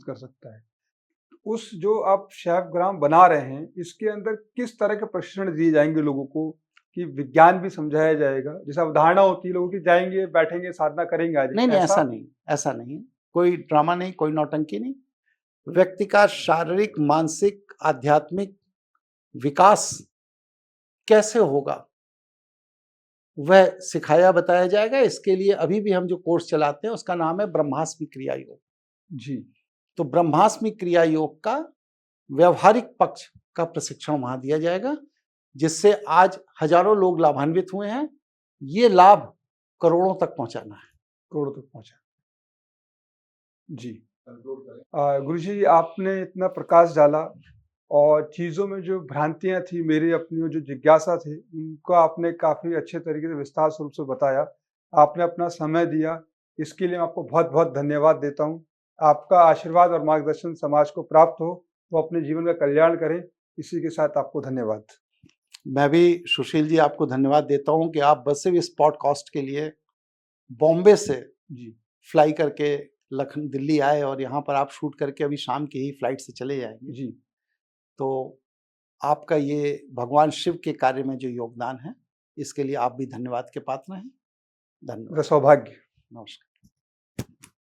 कर सकता है। उस जो आप शैव ग्राम बना रहे हैं, इसके अंदर किस तरह के प्रशिक्षण दिए जाएंगे लोगों को, कि विज्ञान भी समझाया जाएगा? जैसे अवधारणा होती है लोगों की, जाएंगे, बैठेंगे, साधना करेंगे, आ नहीं, जाएंगे, ऐसा नहीं है। कोई ड्रामा नहीं, कोई नौटंकी नहीं। व्यक्ति का शारीरिक, मानसिक, आध्यात्मिक विकास कैसे होगा, वह सिखाया बताया जाएगा। इसके लिए अभी भी हम जो कोर्स चलाते हैं उसका नाम है ब्रह्मास्मि क्रिया योग। जी। तो ब्रह्मास्मि क्रिया योग का व्यवहारिक पक्ष का प्रशिक्षण वहां दिया जाएगा, जिससे आज हजारों लोग लाभान्वित हुए हैं। ये लाभ करोड़ों तक पहुंचाना है। करोड़ों तक पहुंचा। जी। गुरुजी, आपने इतना प्रकाश डाला और चीज़ों में जो भ्रांतियाँ थी, मेरी अपनी जो जिज्ञासा थी, उनको आपने काफ़ी अच्छे तरीके से विस्तार रूप से बताया। आपने अपना समय दिया, इसके लिए मैं आपको बहुत-बहुत धन्यवाद देता हूँ। आपका आशीर्वाद और मार्गदर्शन समाज को प्राप्त हो, वो अपने जीवन का कल्याण करें। इसी के साथ आपको धन्यवाद। मैं भी सुशील जी आपको धन्यवाद देता हूं कि आप बस सिर्फ इस पॉडकास्ट के लिए बॉम्बे से जी। फ्लाई करके लखनऊ दिल्ली आए और यहाँ पर आप शूट करके अभी शाम की ही फ्लाइट से चले जाएंगे। जी। तो आपका ये भगवान शिव के कार्य में जो योगदान है, इसके लिए आप भी धन्यवाद के पात्र हैं। धन्यवाद। सौभाग्य। नमस्कार।